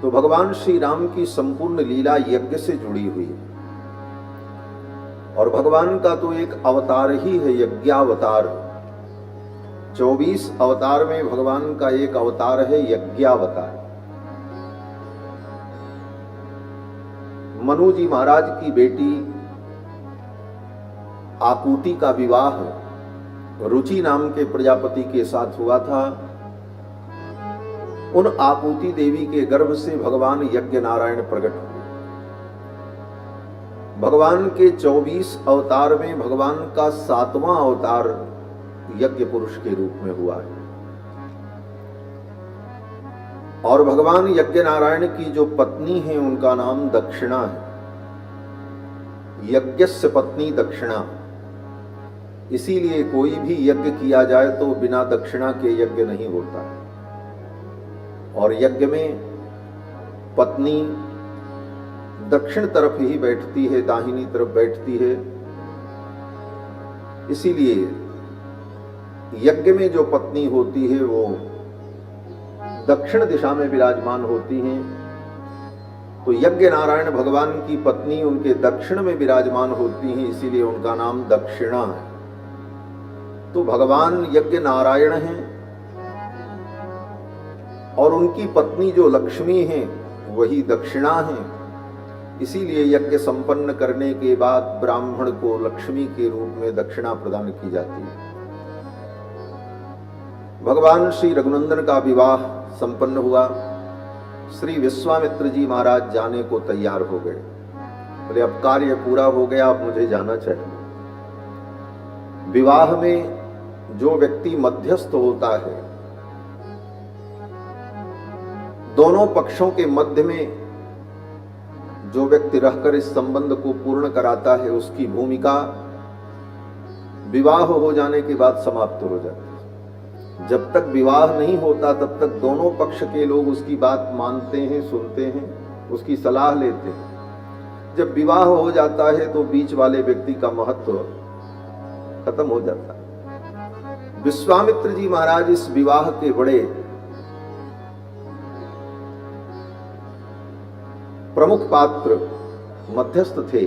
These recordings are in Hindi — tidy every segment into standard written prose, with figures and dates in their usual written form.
तो भगवान श्री राम की संपूर्ण लीला यज्ञ से जुड़ी हुई है और भगवान का तो एक अवतार ही है, यज्ञावतार। 24 अवतार में भगवान का एक अवतार है यज्ञावतार। मनु जी महाराज की बेटी आकुति का विवाह रुचि नाम के प्रजापति के साथ हुआ था। उन आकुति देवी के गर्भ से भगवान यज्ञ नारायण प्रकट हुए। भगवान के 24 अवतार में भगवान का 7वां अवतार यज्ञ पुरुष के रूप में हुआ है। और भगवान यज्ञ नारायण की जो पत्नी है उनका नाम दक्षिणा है। यज्ञस्य पत्नी दक्षिणा। इसीलिए कोई भी यज्ञ किया जाए तो बिना दक्षिणा के यज्ञ नहीं होता है। और यज्ञ में पत्नी दक्षिण तरफ ही बैठती है, दाहिनी तरफ बैठती है। इसीलिए यज्ञ में जो पत्नी होती है वो दक्षिण दिशा में विराजमान होती हैं। तो यज्ञ नारायण भगवान की पत्नी उनके दक्षिण में विराजमान होती हैं, इसीलिए उनका नाम दक्षिणा है। तो भगवान यज्ञ नारायण हैं और उनकी पत्नी जो लक्ष्मी है वही दक्षिणा है। इसीलिए यज्ञ संपन्न करने के बाद ब्राह्मण को लक्ष्मी के रूप में दक्षिणा प्रदान की जाती है। भगवान श्री रघुनंदन का विवाह संपन्न हुआ। श्री विश्वामित्र जी महाराज जाने को तैयार हो गए। बोले अब कार्य पूरा हो गया, अब मुझे जाना चाहिए। विवाह में जो व्यक्ति मध्यस्थ होता है, दोनों पक्षों के मध्य में जो व्यक्ति रहकर इस संबंध को पूर्ण कराता है, उसकी भूमिका विवाह हो जाने के बाद समाप्त हो जाती है। जब तक विवाह नहीं होता तब तक दोनों पक्ष के लोग उसकी बात मानते हैं, सुनते हैं, उसकी सलाह लेते हैं। जब विवाह हो जाता है तो बीच वाले व्यक्ति का महत्व खत्म हो जाता है। विश्वामित्र जी महाराज इस विवाह के बड़े प्रमुख पात्र, मध्यस्थ थे।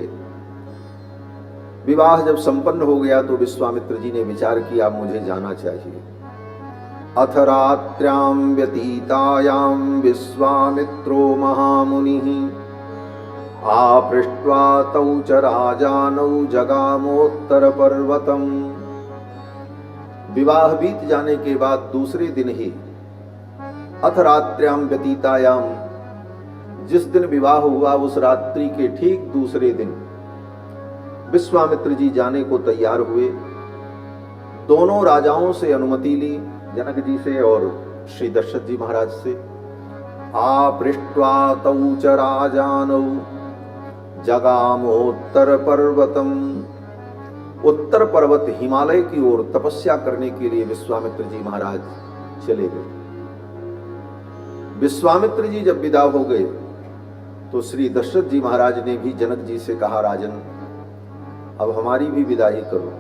विवाह जब संपन्न हो गया तो विश्वामित्र जी ने विचार किया मुझे जाना चाहिए। अथ रात्र्यां व्यतीतायां विश्वामित्रो महामुनिः आपृष्ट्वा तौ च राजानौ जगामोत्तर पर्वतम्। विवाह बीत जाने के बाद दूसरे दिन ही अथ रात्र्यां व्यतीतायां, जिस दिन विवाह हुआ उस रात्रि के ठीक दूसरे दिन विश्वामित्र जी जाने को तैयार हुए। दोनों राजाओं से अनुमति ली, जनक जी से और श्री दशरथ जी महाराज से। आपृष्ट्वा तौ च राजानौ जगामोत्तर पर्वतम। उत्तर पर्वत हिमालय की ओर तपस्या करने के लिए विश्वामित्र जी महाराज चले गए। विश्वामित्र जी जब विदा हो गए तो श्री दशरथ जी महाराज ने भी जनक जी से कहा, राजन अब हमारी भी विदाई करो,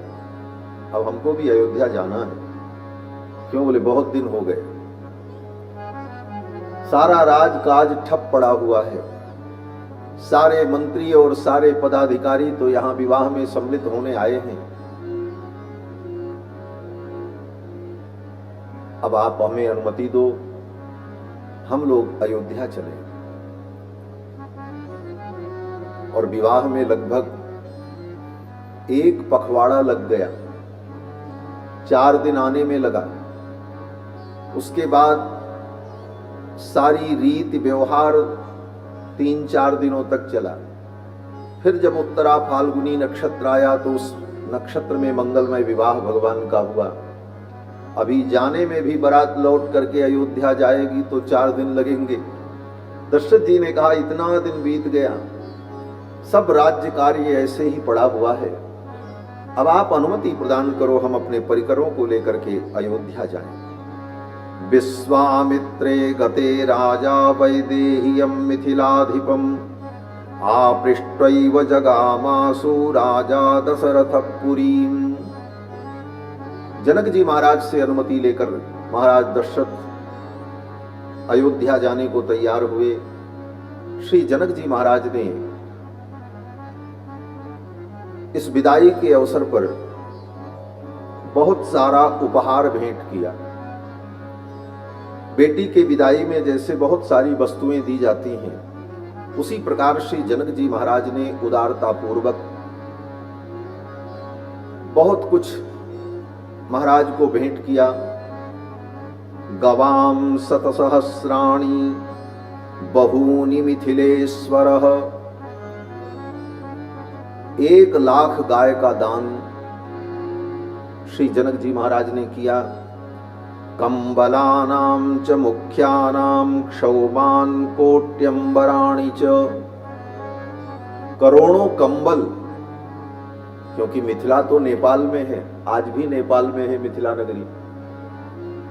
अब हमको भी अयोध्या जाना है। क्यों? बोले बहुत दिन हो गए, सारा राजकाज ठप पड़ा हुआ है। सारे मंत्री और सारे पदाधिकारी तो यहां विवाह में सम्मिलित होने आए हैं। अब आप हमें अनुमति दो, हम लोग अयोध्या चले। और विवाह में लगभग 1 पखवाड़ा लग गया, 4 दिन आने में लगा। उसके बाद सारी रीति व्यवहार 3-4 दिनों तक चला। फिर जब उत्तरा फाल्गुनी नक्षत्र आया तो उस नक्षत्र में मंगलमय विवाह भगवान का हुआ। अभी जाने में भी बारात लौट करके अयोध्या जाएगी तो 4 दिन लगेंगे। दशरथ जी ने कहा इतना दिन बीत गया, सब राज्य कार्य ऐसे ही पड़ा हुआ है, अब आप अनुमति प्रदान करो, हम अपने परिकरों को लेकर के अयोध्या जाएं। विश्वामित्रे गते राजा वैदेह्यं मिथिलाधिपम् आपृष्ट्वैव जगामासु राजा दशरथ पुरीम्। जनक जी महाराज से अनुमति लेकर महाराज दशरथ अयोध्या जाने को तैयार हुए। श्री जनक जी महाराज ने इस विदाई के अवसर पर बहुत सारा उपहार भेंट किया। बेटी के विदाई में जैसे बहुत सारी वस्तुएं दी जाती हैं, उसी प्रकार श्री जनक जी महाराज ने उदारता पूर्वक बहुत कुछ महाराज को भेंट किया। गवाम शतसहस्राणि बहूनि मिथिलेश्वरः, 1,00,000 गाय का दान श्री जनक जी महाराज ने किया। कंबलानां च मुख्यानां क्षौमान कोट्यंबराणि च, करोड़ों कंबल, क्योंकि मिथिला तो नेपाल में है, आज भी नेपाल में है मिथिला नगरी,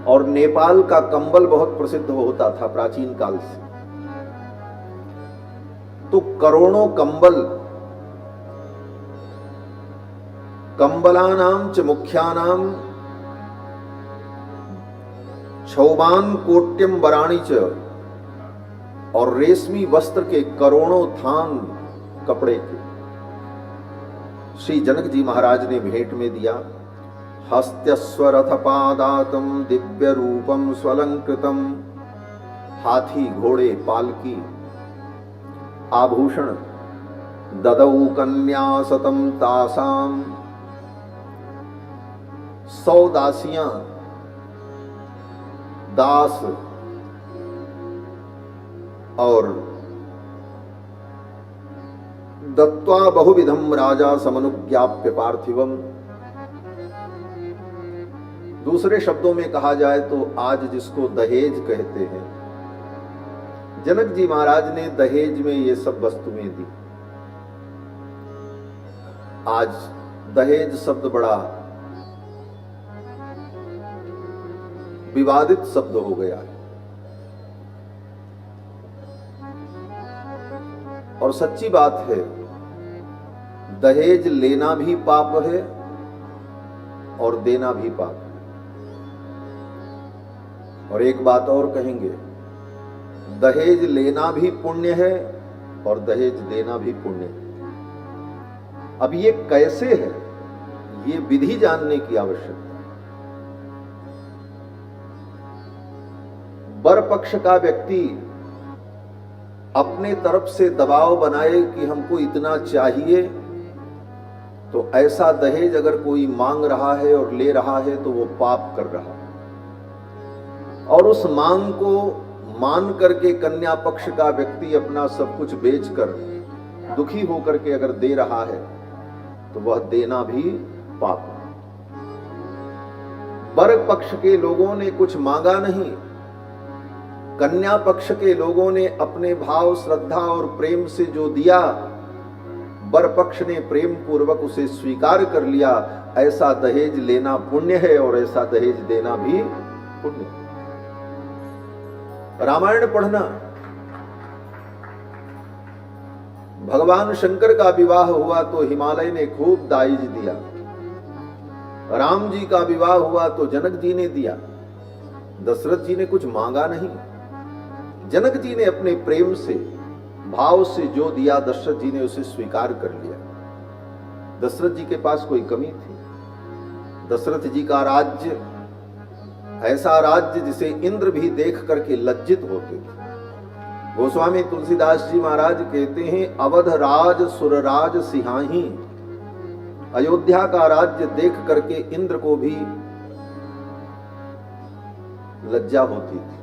और नेपाल का कंबल बहुत प्रसिद्ध होता था प्राचीन काल से। तो करोड़ों कंबल, कंबलानां च मुख्यानां क्षौमान कोट्यंबराणि च, और रेशमी वस्त्र के करोड़ों थान कपड़े के श्री जनक जी महाराज ने भेंट में दिया। हस्त्यस्वरथ पादातम दिव्य रूपम स्वलंकृतम, हाथी घोड़े पालकी आभूषण, ददौ कन्या सतम तासाम, 100 दासियां दास और दत्वा बहुविधम राजा समनुज्ञाप्य पार्थिवम। दूसरे शब्दों में कहा जाए तो आज जिसको दहेज कहते हैं, जनक जी महाराज ने दहेज में ये सब वस्तुएं दी। आज दहेज शब्द बड़ा विवादित शब्द हो गया है, और सच्ची बात है, दहेज लेना भी पाप है और देना भी पाप है। और एक बात और कहेंगे, दहेज लेना भी पुण्य है और दहेज देना भी पुण्य है। अब ये कैसे है, ये विधि जानने की आवश्यकता है। वर पक्ष का व्यक्ति अपने तरफ से दबाव बनाए कि हमको इतना चाहिए, तो ऐसा दहेज अगर कोई मांग रहा है और ले रहा है तो वो पाप कर रहा है। और उस मांग को मान करके कन्या पक्ष का व्यक्ति अपना सब कुछ बेचकर दुखी होकर के अगर दे रहा है तो वह देना भी पाप है। वर पक्ष के लोगों ने कुछ मांगा नहीं, कन्या पक्ष के लोगों ने अपने भाव श्रद्धा और प्रेम से जो दिया, वर पक्ष ने प्रेम पूर्वक उसे स्वीकार कर लिया। ऐसा दहेज लेना पुण्य है और ऐसा दहेज देना भी पुण्य है। रामायण पढ़ना, भगवान शंकर का विवाह हुआ तो हिमालय ने खूब दाइज दिया, राम जी का विवाह हुआ तो जनक जी ने दिया। दशरथ जी ने कुछ मांगा नहीं, जनक जी ने अपने प्रेम से भाव से जो दिया, दशरथ जी ने उसे स्वीकार कर लिया। दशरथ जी के पास कोई कमी थी? दशरथ जी का राज्य ऐसा राज्य जिसे इंद्र भी देख करके लज्जित होते थे। गोस्वामी तुलसीदास जी महाराज कहते हैं, अवध राज सुरराज सिंहाही, अयोध्या का राज्य देख करके इंद्र को भी लज्जा होती थी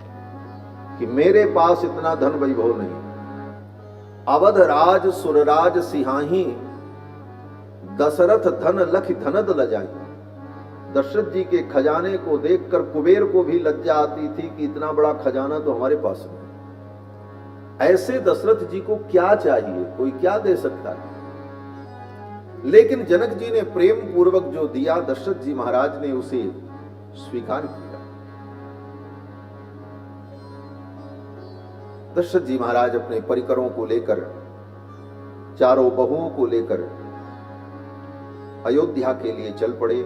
कि मेरे पास इतना धन वैभव नहीं। अवध राज सुरराज सिंहाही, दशरथ धन लख धनद लजाई। दशरथ जी के खजाने को देखकर कुबेर को भी लज्जा आती थी कि इतना बड़ा खजाना तो हमारे पास नहीं। ऐसे दशरथ जी को क्या चाहिए, कोई क्या दे सकता है? लेकिन जनक जी ने प्रेम पूर्वक जो दिया, दशरथ जी महाराज ने उसे स्वीकार किया। दशरथ जी महाराज अपने परिकरों को लेकर, चारों बहुओं को लेकर अयोध्या के लिए चल पड़े।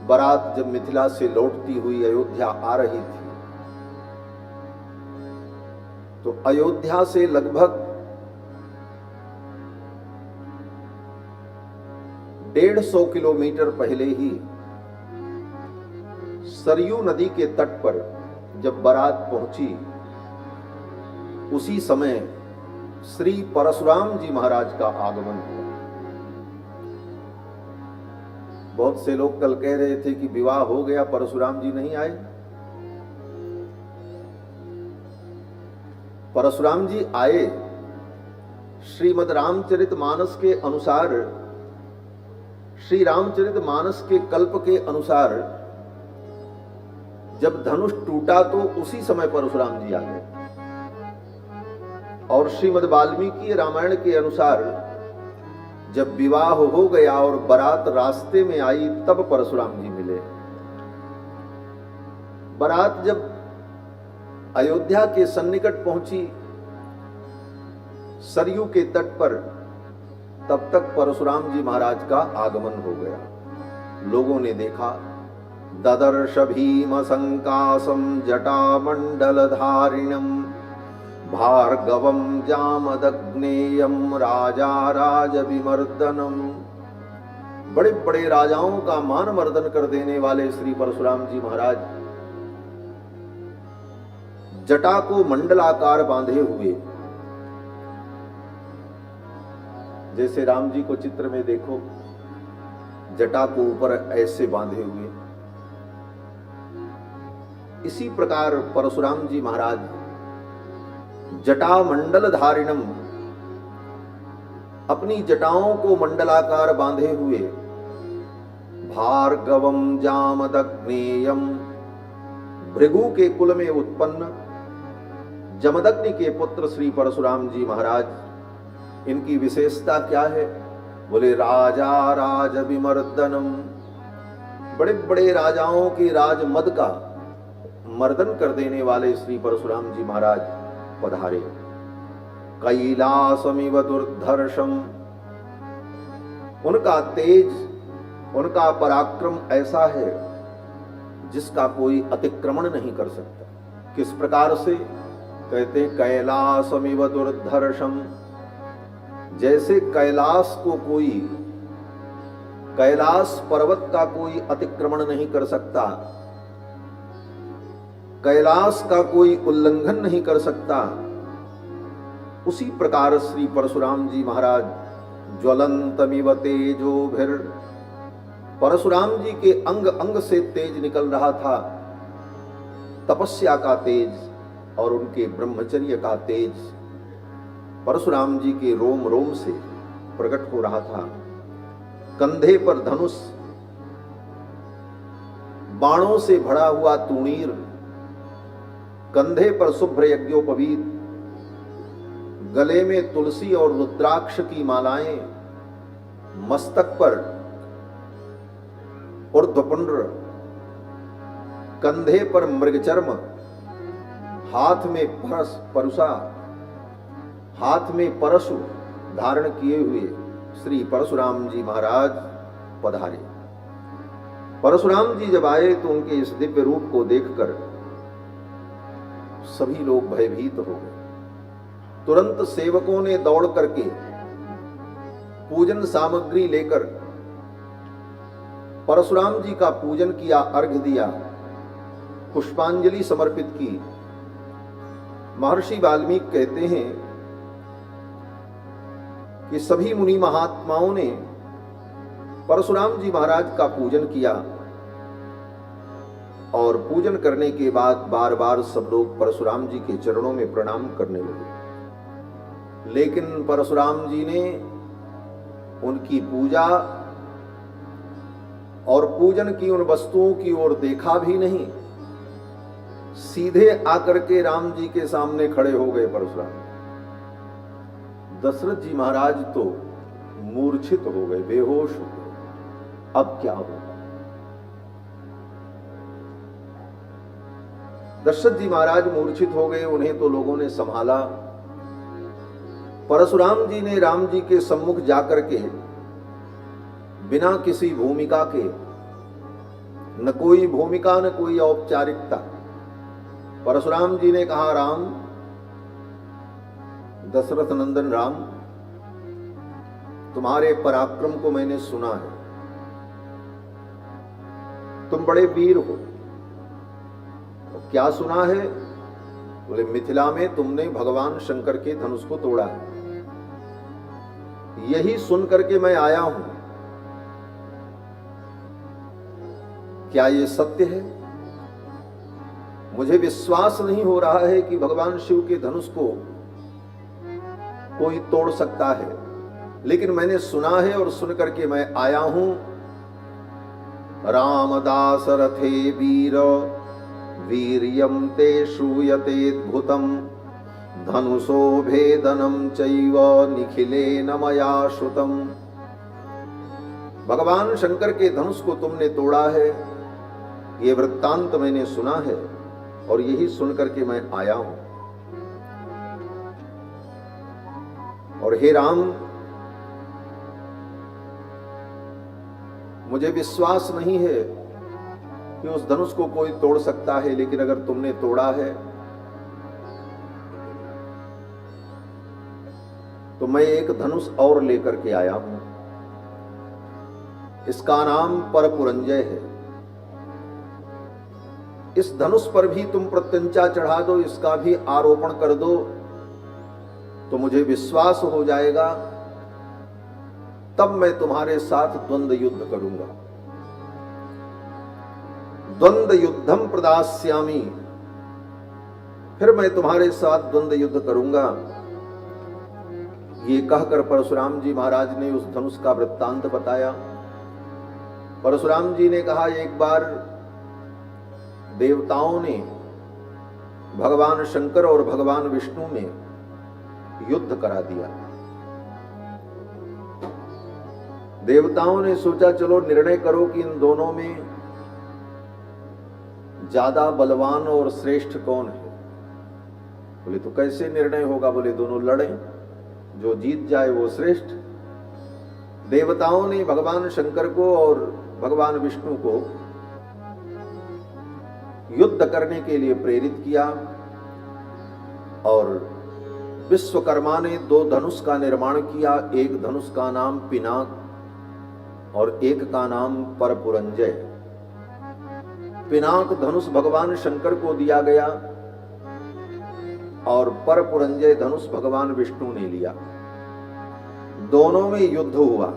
बारात जब मिथिला से लौटती हुई अयोध्या आ रही थी तो अयोध्या से लगभग 150 किलोमीटर पहले ही सरयू नदी के तट पर जब बारात पहुंची, उसी समय श्री परशुराम जी महाराज का आगमन हुआ। बहुत से लोग कल कह रहे थे कि विवाह हो गया, परशुराम जी नहीं आए। परशुराम जी आए। श्रीमद् रामचरितमानस के अनुसार, श्री रामचरितमानस के कल्प के अनुसार जब धनुष टूटा तो उसी समय परशुराम जी आ गए, और श्रीमद् वाल्मीकि रामायण के अनुसार जब विवाह हो गया और बारात रास्ते में आई तब परशुराम जी मिले। बारात जब अयोध्या के सन्निकट पहुंची सरयू के तट पर, तब तक परशुराम जी महाराज का आगमन हो गया। लोगों ने देखा, ददर्श भीम संकासम जटामंडलधारिणम भार्गवम जामदग्नेयम राजा राज विमर्दनम। बड़े बड़े राजाओं का मान मर्दन कर देने वाले श्री परशुराम जी महाराज जटा को मंडलाकार बांधे हुए, जैसे राम जी को चित्र में देखो, जटा को ऊपर ऐसे बांधे हुए, इसी प्रकार परशुराम जी महाराज जटा मंडल धारिणम, अपनी जटाओं को मंडलाकार बांधे हुए, भार्गवम जामदग्नेयम, भृगु के कुल में उत्पन्न जमदग्नि के पुत्र श्री परशुराम जी महाराज। इनकी विशेषता क्या है? बोले राजा राज विमर्दनम, बड़े बड़े राजाओं के राजमद का मर्दन कर देने वाले श्री परशुराम जी महाराज पधारे। कैलासमिव दुर्धर्षम, उनका तेज, उनका पराक्रम ऐसा है जिसका कोई अतिक्रमण नहीं कर सकता। किस प्रकार से? कहते कैलासमिव दुर्धर्षम, जैसे कैलाश को कोई, कैलाश पर्वत का कोई अतिक्रमण नहीं कर सकता, कैलाश का कोई उल्लंघन नहीं कर सकता, उसी प्रकार श्री परशुराम जी महाराज ज्वलंतमिव तेजोभिर, परशुराम जी के अंग अंग से तेज निकल रहा था, तपस्या का तेज और उनके ब्रह्मचर्य का तेज परशुराम जी के रोम रोम से प्रकट हो रहा था। कंधे पर धनुष, बाणों से भरा हुआ तूणीर, कंधे पर शुभ्र यज्ञोपवीत, गले में तुलसी और रुद्राक्ष की मालाएं, मस्तक पर ऊर्ध्वपुंड्र, कंधे पर मृगचर्म, हाथ में परुषा, हाथ में परशु धारण किए हुए श्री परशुराम जी महाराज पधारे। परशुराम जी जब आए तो उनके इस दिव्य रूप को देखकर सभी लोग भयभीत हो गए। तुरंत सेवकों ने दौड़ करके पूजन सामग्री लेकर परशुराम जी का पूजन किया, अर्घ्य दिया, पुष्पांजलि समर्पित की। महर्षि वाल्मीकि कहते हैं कि सभी मुनि महात्माओं ने परशुराम जी महाराज का पूजन किया और पूजन करने के बाद बार बार सब लोग परशुराम जी के चरणों में प्रणाम करने लगे। लेकिन परशुराम जी ने उनकी पूजा और पूजन की उन वस्तुओं की ओर देखा भी नहीं, सीधे आकर के राम जी के सामने खड़े हो गए परशुराम। दशरथ जी महाराज तो मूर्छित हो गए, बेहोश हो गए। अब क्या होगा? दशरथ जी महाराज मूर्छित हो गए। उन्हें तो लोगों ने संभाला। परशुराम जी ने राम जी के सम्मुख जाकर के बिना किसी भूमिका के, न कोई भूमिका न कोई औपचारिकता, परशुराम जी ने कहा, राम दशरथ नंदन राम, तुम्हारे पराक्रम को मैंने सुना है, तुम बड़े वीर हो। तो क्या सुना है? बोले मिथिला में तुमने भगवान शंकर के धनुष को तोड़ा है, यही सुन करके मैं आया हूं। क्या ये सत्य है? मुझे विश्वास नहीं हो रहा है कि भगवान शिव के धनुष को कोई तोड़ सकता है, लेकिन मैंने सुना है और सुन करके मैं आया हूं। रामदास रथे वीर वीर्यं ते श्रूयतेऽद्भुतं धनुषो भेदनं चैव निखिलेन मया श्रुतम्। भगवान शंकर के धनुष को तुमने तोड़ा है, ये वृत्तांत मैंने सुना है और यही सुन करके मैं आया हूं। और हे राम, मुझे विश्वास नहीं है कि उस धनुष को कोई तोड़ सकता है, लेकिन अगर तुमने तोड़ा है तो मैं एक धनुष और लेकर के आया हूं। इसका नाम परपुरंजय है। इस धनुष पर भी तुम प्रत्यंचा चढ़ा दो, इसका भी आरोपण कर दो, तो मुझे विश्वास हो जाएगा, तब मैं तुम्हारे साथ द्वंद्व युद्ध करूंगा। द्वंद्व युद्धम प्रदास्यामि, फिर मैं तुम्हारे साथ द्वंद्व युद्ध करूंगा। ये कहकर परशुराम जी महाराज ने उस धनुष का वृत्तांत बताया। परशुराम जी ने कहा, एक बार देवताओं ने भगवान शंकर और भगवान विष्णु में युद्ध करा दिया। देवताओं ने सोचा चलो निर्णय करो कि इन दोनों में ज्यादा बलवान और श्रेष्ठ कौन है। बोले तो कैसे निर्णय होगा? बोले दोनों लड़ें, जो जीत जाए वो श्रेष्ठ। देवताओं ने भगवान शंकर को और भगवान विष्णु को युद्ध करने के लिए प्रेरित किया और विश्वकर्मा ने दो धनुष का निर्माण किया। एक धनुष का नाम पिनाक और एक का नाम परपुरंजय। पिनाक धनुष भगवान शंकर को दिया गया और परपुरंजय धनुष भगवान विष्णु ने लिया। दोनों में युद्ध हुआ।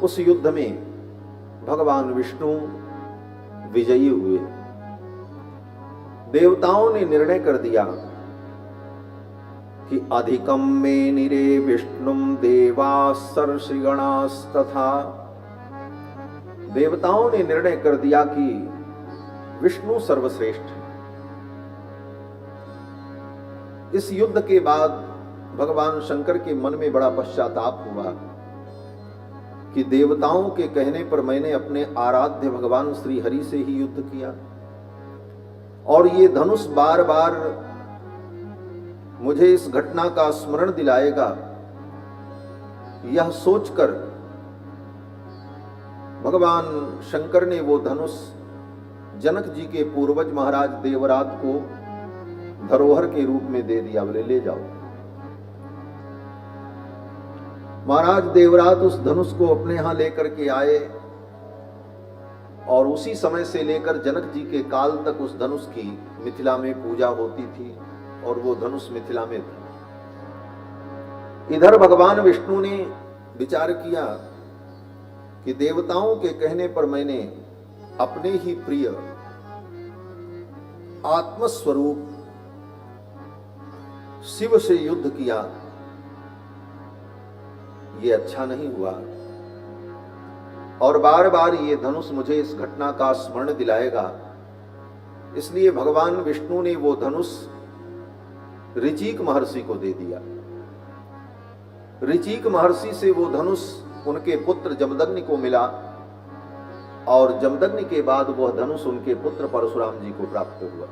उस युद्ध में भगवान विष्णु विजयी हुए। देवताओं ने निर्णय कर दिया कि अधिकम में निरे विष्णुम देवासर्षिगणास्तथा। देवताओं ने निर्णय कर दिया कि विष्णु सर्वश्रेष्ठ है। इस युद्ध के बाद भगवान शंकर के मन में बड़ा पश्चाताप हुआ कि देवताओं के कहने पर मैंने अपने आराध्य भगवान श्री हरि से ही युद्ध किया और ये धनुष बार बार मुझे इस घटना का स्मरण दिलाएगा। यह सोचकर भगवान शंकर ने वो धनुष जनक जी के पूर्वज महाराज देवरात को धरोहर के रूप में दे दिया। बोले ले जाओ। महाराज देवरात उस धनुष को अपने यहां लेकर के आए और उसी समय से लेकर जनक जी के काल तक उस धनुष की मिथिला में पूजा होती थी और वो धनुष मिथिला में था। इधर भगवान विष्णु ने विचार किया कि देवताओं के कहने पर मैंने अपने ही प्रिय आत्मस्वरूप शिव से युद्ध किया, ये अच्छा नहीं हुआ और बार बार ये धनुष मुझे इस घटना का स्मरण दिलाएगा। इसलिए भगवान विष्णु ने वो धनुष ऋचिक महर्षि को दे दिया। ऋचिक महर्षि से वो धनुष उनके पुत्र जमदग्नि को मिला और जमदग्नि के बाद वह धनुष उनके पुत्र परशुराम जी को प्राप्त हुआ।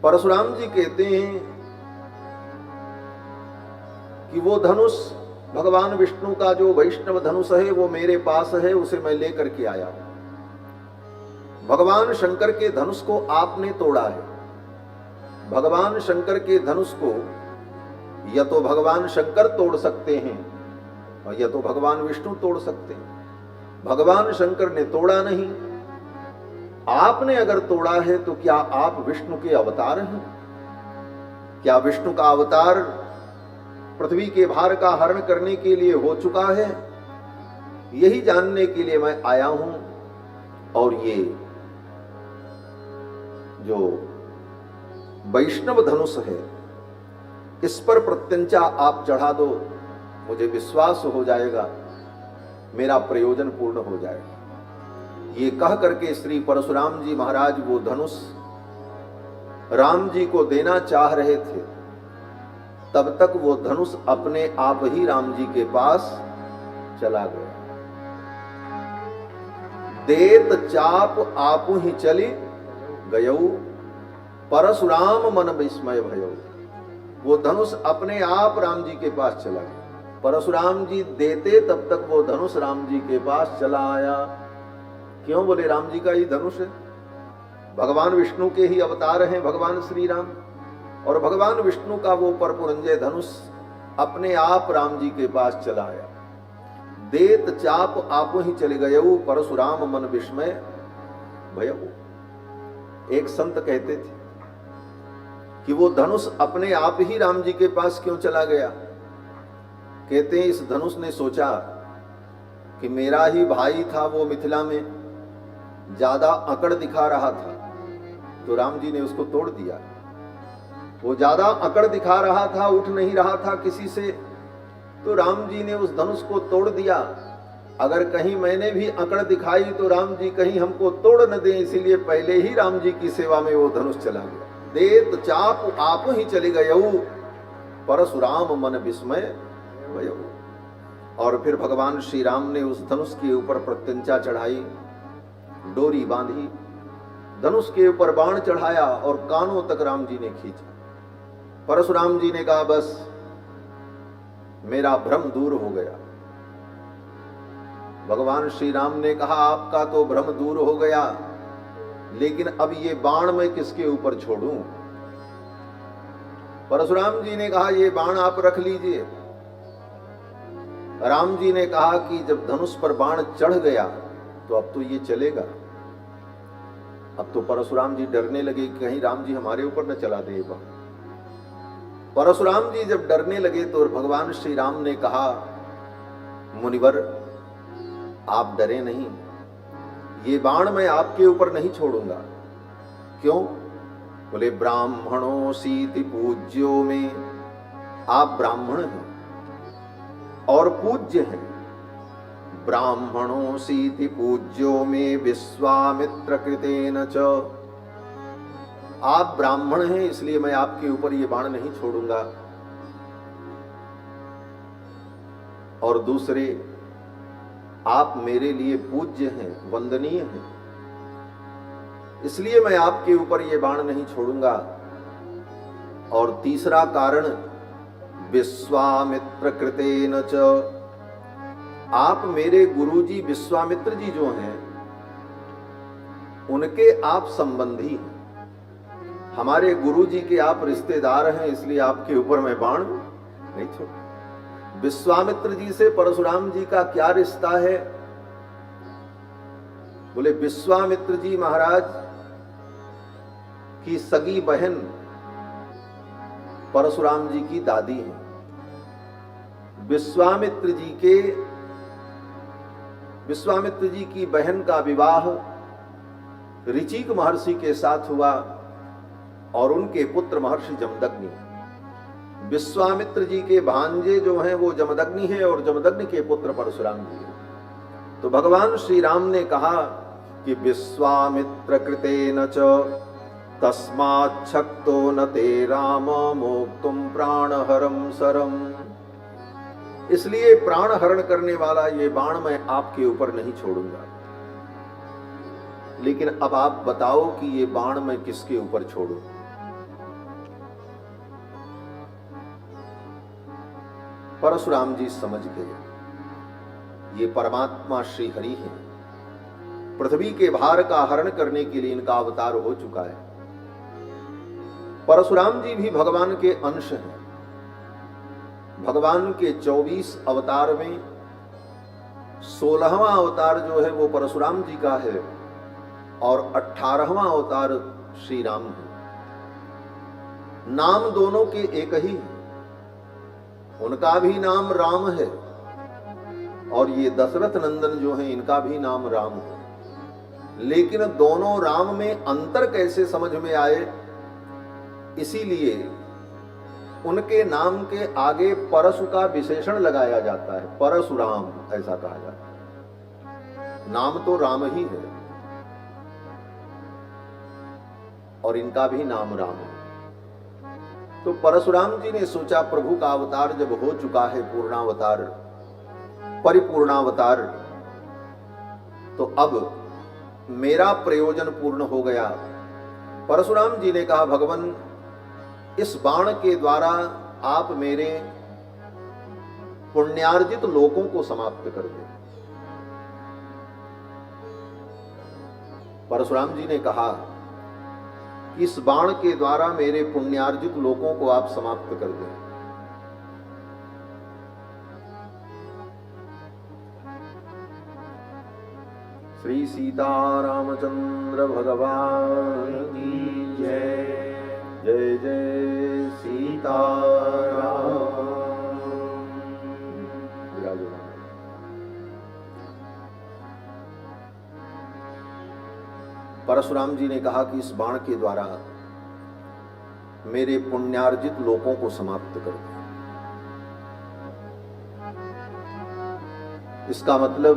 परशुराम जी कहते हैं कि वो धनुष भगवान विष्णु का जो वैष्णव धनुष है वो मेरे पास है, उसे मैं लेकर के आया। भगवान शंकर के धनुष को आपने तोड़ा है, भगवान शंकर के धनुष को या तो भगवान शंकर तोड़ सकते हैं और या तो भगवान विष्णु तोड़ सकते हैं। भगवान शंकर ने तोड़ा नहीं, आपने अगर तोड़ा है तो क्या आप विष्णु के अवतार हैं? क्या विष्णु का अवतार पृथ्वी के भार का हरण करने के लिए हो चुका है? यही जानने के लिए मैं आया हूं। और ये जो वैष्णव धनुष है, इस पर प्रत्यंचा आप चढ़ा दो, मुझे विश्वास हो जाएगा, मेरा प्रयोजन पूर्ण हो जाएगा। ये कह करके श्री परशुराम जी महाराज वो धनुष राम जी को देना चाह रहे थे। तब तक वो धनुष अपने आप ही राम जी के पास चला गया। देत चाप आपु ही चली गयऊ, परशुराम मन विस्मय भयऊ। वो धनुष अपने आप राम जी के पास चला गया। परशुराम जी देते तब तक वो धनुष राम जी के पास चला आया। क्यों? बोले राम जी का ही धनुष है, भगवान विष्णु के ही अवतार हैं भगवान श्री राम, और भगवान विष्णु का वो परपुरंजय धनुष अपने आप राम जी के पास चला आया। देत चाप आपो ही चले गयऊ, परशुराम मन विस्मय भयऊ। एक संत कहते थे कि वो धनुष अपने आप ही राम जी के पास क्यों चला गया? कहते हैं इस धनुष ने सोचा कि मेरा ही भाई था, वो मिथिला में ज्यादा अकड़ दिखा रहा था, तो राम जी ने उसको तोड़ दिया। वो ज्यादा अकड़ दिखा रहा था, उठ नहीं रहा था किसी से, तो राम जी ने उस धनुष को तोड़ दिया। अगर कहीं मैंने भी अकड़ दिखाई तो राम जी कहीं हमको तोड़ न दें, इसीलिए पहले ही राम जी की सेवा में वो धनुष चला गया। देत चाप आप ही चले गयऊ, परशुराम मन विस्मय भयऊ। और फिर भगवान श्री राम ने उस धनुष के ऊपर प्रत्यंचा चढ़ाई, डोरी बांधी, धनुष के ऊपर बाण चढ़ाया और कानों तक राम जी ने खींचा। परशुराम जी ने कहा बस मेरा भ्रम दूर हो गया। भगवान श्री राम ने कहा आपका तो भ्रम दूर हो गया, लेकिन अब ये बाण मैं किसके ऊपर छोड़ूं? परशुराम जी ने कहा ये बाण आप रख लीजिए। राम जी ने कहा कि जब धनुष पर बाण चढ़ गया तो अब तो ये चलेगा। अब तो परशुराम जी डरने लगे कि कहीं राम जी हमारे ऊपर न चला दे बाण। परशुराम जी जब डरने लगे तो भगवान श्री राम ने कहा मुनिवर आप डरे नहीं, ये बाण मैं आपके ऊपर नहीं छोड़ूंगा। क्यों? बोले ब्राह्मणों सीति पूज्यो में, आप ब्राह्मण हैं और पूज्य हैं। ब्राह्मणों सीति पूज्यो में विश्वामित्र कृतेन च, आप ब्राह्मण हैं इसलिए मैं आपके ऊपर ये बाण नहीं छोड़ूंगा। और दूसरे, आप मेरे लिए पूज्य हैं, वंदनीय हैं, इसलिए मैं आपके ऊपर ये बाण नहीं छोड़ूंगा। और तीसरा कारण, विश्वामित्र कृतेन च, आप मेरे गुरुजी विश्वामित्र जी जो हैं उनके आप संबंधी हैं, हमारे गुरुजी के आप रिश्तेदार हैं, इसलिए आपके ऊपर मैं बाण नहीं छोड़। विश्वामित्र जी से परशुराम जी का क्या रिश्ता है? बोले विश्वामित्र जी महाराज की सगी बहन परशुराम जी की दादी हैं। विश्वामित्र जी की बहन का विवाह ऋचिक महर्षि के साथ हुआ और उनके पुत्र महर्षि जमदग्नि। विश्वामित्र जी के भांजे जो हैं वो जमदग्नि हैं और जमदग्नि के पुत्र परशुराम जी हैं। तो भगवान श्री राम ने कहा कि विश्वामित्र कृतेन च तस्माच्छक्तो न ते राम मोक्तुम प्राणहरम सरम, इसलिए प्राण हरण करने वाला ये बाण मैं आपके ऊपर नहीं छोड़ूंगा। लेकिन अब आप बताओ कि ये बाण मैं किसके ऊपर छोड़ूं? परशुराम जी समझ गए ये परमात्मा श्री हरि हैं, पृथ्वी के भार का हरण करने के लिए इनका अवतार हो चुका है। परशुराम जी भी भगवान के अंश हैं। भगवान के 24 अवतार में 16वां अवतार जो है वो परशुराम जी का है और 18वां अवतार श्री राम है। नाम दोनों के एक ही है, उनका भी नाम राम है और ये दशरथ नंदन जो है इनका भी नाम राम है। लेकिन दोनों राम में अंतर कैसे समझ में आए, इसीलिए उनके नाम के आगे परशु का विशेषण लगाया जाता है। परशुराम ऐसा कहा जाता है। नाम तो राम ही है और इनका भी नाम राम है। तो परशुराम जी ने सोचा प्रभु का अवतार जब हो चुका है, पूर्णावतार परिपूर्णावतार, तो अब मेरा प्रयोजन पूर्ण हो गया। परशुराम जी ने कहा, भगवान इस बाण के द्वारा आप मेरे पुण्यार्जित लोकों को समाप्त कर दें। परशुराम जी ने कहा कि इस बाण के द्वारा मेरे पुण्यार्जित लोकों को आप समाप्त कर दें। श्री सीतारामचंद्र भगवान की जय। जय जय सीताराम। परशुराम जी ने कहा कि इस बाण के द्वारा मेरे पुण्यार्जित लोकों को समाप्त कर दे। इसका मतलब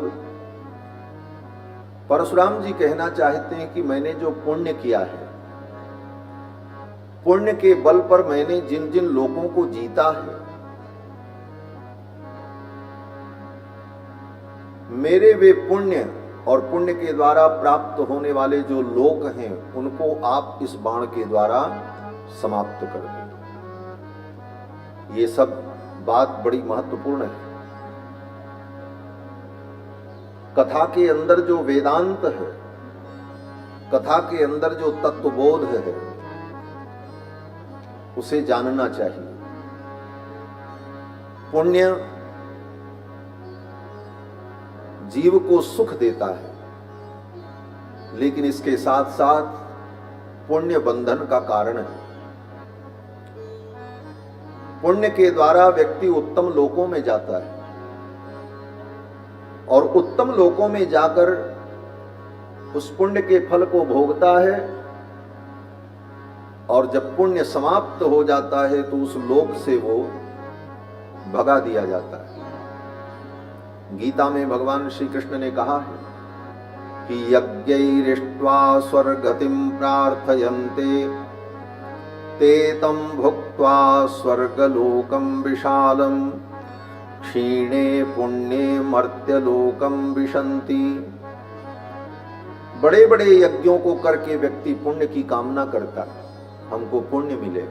परशुराम जी कहना चाहते हैं कि मैंने जो पुण्य किया है, पुण्य के बल पर मैंने जिन जिन लोगों को जीता है, मेरे वे पुण्य और पुण्य के द्वारा प्राप्त होने वाले जो लोक हैं उनको आप इस बाण के द्वारा समाप्त कर दें। ये सब बात बड़ी महत्वपूर्ण है। कथा के अंदर जो वेदांत है, कथा के अंदर जो तत्वबोध है, उसे जानना चाहिए। पुण्य जीव को सुख देता है, लेकिन इसके साथ साथ पुण्य बंधन का कारण है। पुण्य के द्वारा व्यक्ति उत्तम लोकों में जाता है और उत्तम लोकों में जाकर उस पुण्य के फल को भोगता है और जब पुण्य समाप्त हो जाता है तो उस लोक से वो भगा दिया जाता है। गीता में भगवान श्री कृष्ण ने कहा है कि यज्ञैरिष्ट्वा स्वर्गतिं प्रार्थयन्ते ते तं भुक्त्वा स्वर्गलोकं विशालम् क्षीणे पुण्ये मर्त्यलोकं विशन्ति। बड़े बड़े यज्ञों को करके व्यक्ति पुण्य की कामना करता है, हमको पुण्य मिले,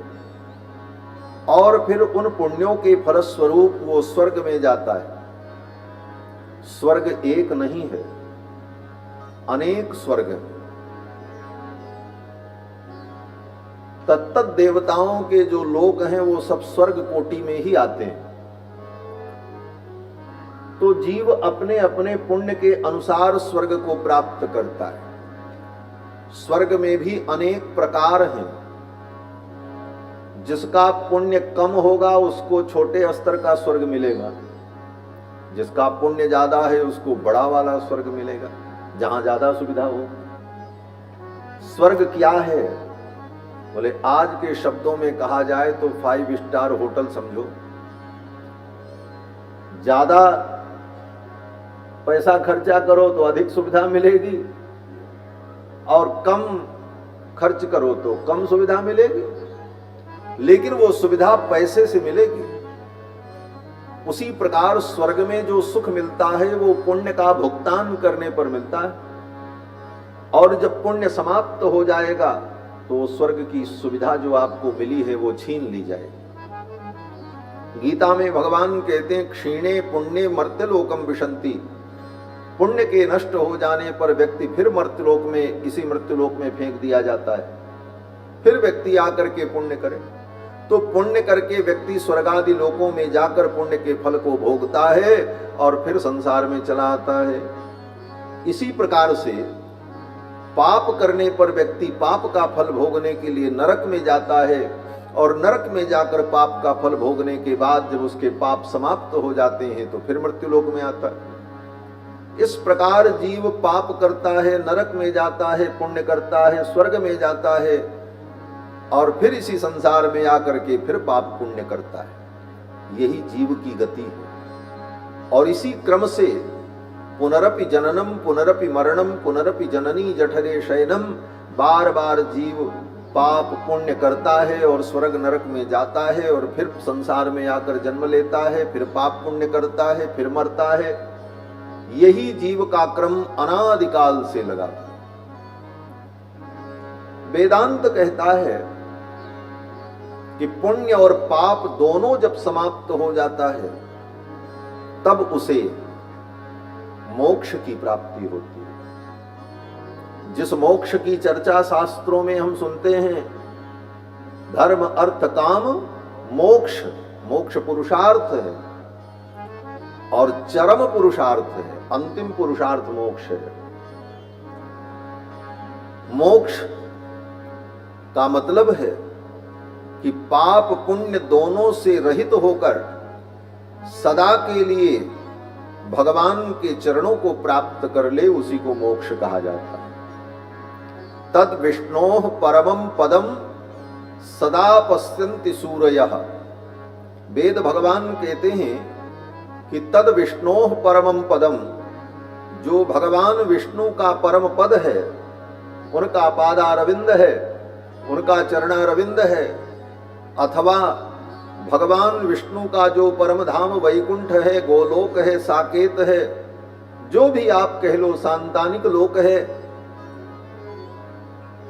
और फिर उन पुण्यों के फलस्वरूप वो स्वर्ग में जाता है। स्वर्ग एक नहीं है, अनेक स्वर्ग हैं। तत्त देवताओं के जो लोक हैं वो सब स्वर्ग कोटि में ही आते हैं। तो जीव अपने अपने पुण्य के अनुसार स्वर्ग को प्राप्त करता है। स्वर्ग में भी अनेक प्रकार हैं। जिसका पुण्य कम होगा उसको छोटे स्तर का स्वर्ग मिलेगा, जिसका पुण्य ज्यादा है उसको बड़ा वाला स्वर्ग मिलेगा, जहां ज्यादा सुविधा हो। स्वर्ग क्या है? बोले आज के शब्दों में कहा जाए तो 5 स्टार होटल समझो। ज्यादा पैसा खर्चा करो तो अधिक सुविधा मिलेगी और कम खर्च करो तो कम सुविधा मिलेगी, लेकिन वो सुविधा पैसे से मिलेगी। उसी प्रकार स्वर्ग में जो सुख मिलता है वो पुण्य का भुगतान करने पर मिलता है, और जब पुण्य समाप्त हो जाएगा तो स्वर्ग की सुविधा जो आपको मिली है वो छीन ली जाएगी। गीता में भगवान कहते हैं क्षीणे पुण्ये मर्त्यलोकम विशन्ति। पुण्य के नष्ट हो जाने पर व्यक्ति फिर मर्त्यलोक में, इसी मृत्युलोक में फेंक दिया जाता है। फिर व्यक्ति आकर के पुण्य करे, तो पुण्य करके व्यक्ति स्वर्ग आदि लोकों में जाकर पुण्य के फल को भोगता है और फिर संसार में चला आता है। इसी प्रकार से पाप करने पर व्यक्ति पाप का फल भोगने के लिए नरक में जाता है और नरक में जाकर पाप का फल भोगने के बाद जब उसके पाप समाप्त हो जाते हैं तो फिर मृत्युलोक में आता है। इस प्रकार जीव पाप करता है, नरक में जाता है, पुण्य करता है, स्वर्ग में जाता है और फिर इसी संसार में आकर के फिर पाप पुण्य करता है। यही जीव की गति है। और इसी क्रम से पुनरपि जननम पुनरपि मरणम पुनरपि जननी जठरे शयनम, बार बार जीव पाप पुण्य करता है और स्वर्ग नरक में जाता है और फिर संसार में आकर जन्म लेता है, फिर पाप पुण्य करता है, फिर मरता है। यही जीव का क्रम अनादिकाल से लगा। वेदांत कहता है कि पुण्य और पाप दोनों जब समाप्त हो जाता है तब उसे मोक्ष की प्राप्ति होती है। जिस मोक्ष की चर्चा शास्त्रों में हम सुनते हैं, धर्म अर्थ काम मोक्ष, मोक्ष पुरुषार्थ है और चरम पुरुषार्थ है, अंतिम पुरुषार्थ मोक्ष है। मोक्ष का मतलब है कि पाप पुण्य दोनों से रहित होकर सदा के लिए भगवान के चरणों को प्राप्त कर ले, उसी को मोक्ष कहा जाता है। तद विष्णोः परमं पदम सदा पश्यन्ति सूरयः। वेद भगवान कहते हैं कि तद विष्णोः परमं पदम, जो भगवान विष्णु का परम पद है, उनका पादारविंद है, उनका चरणारविंद है, अथवा भगवान विष्णु का जो परम धाम वैकुंठ है, गोलोक है, साकेत है, जो भी आप कह लो, सांतानिक लोक है,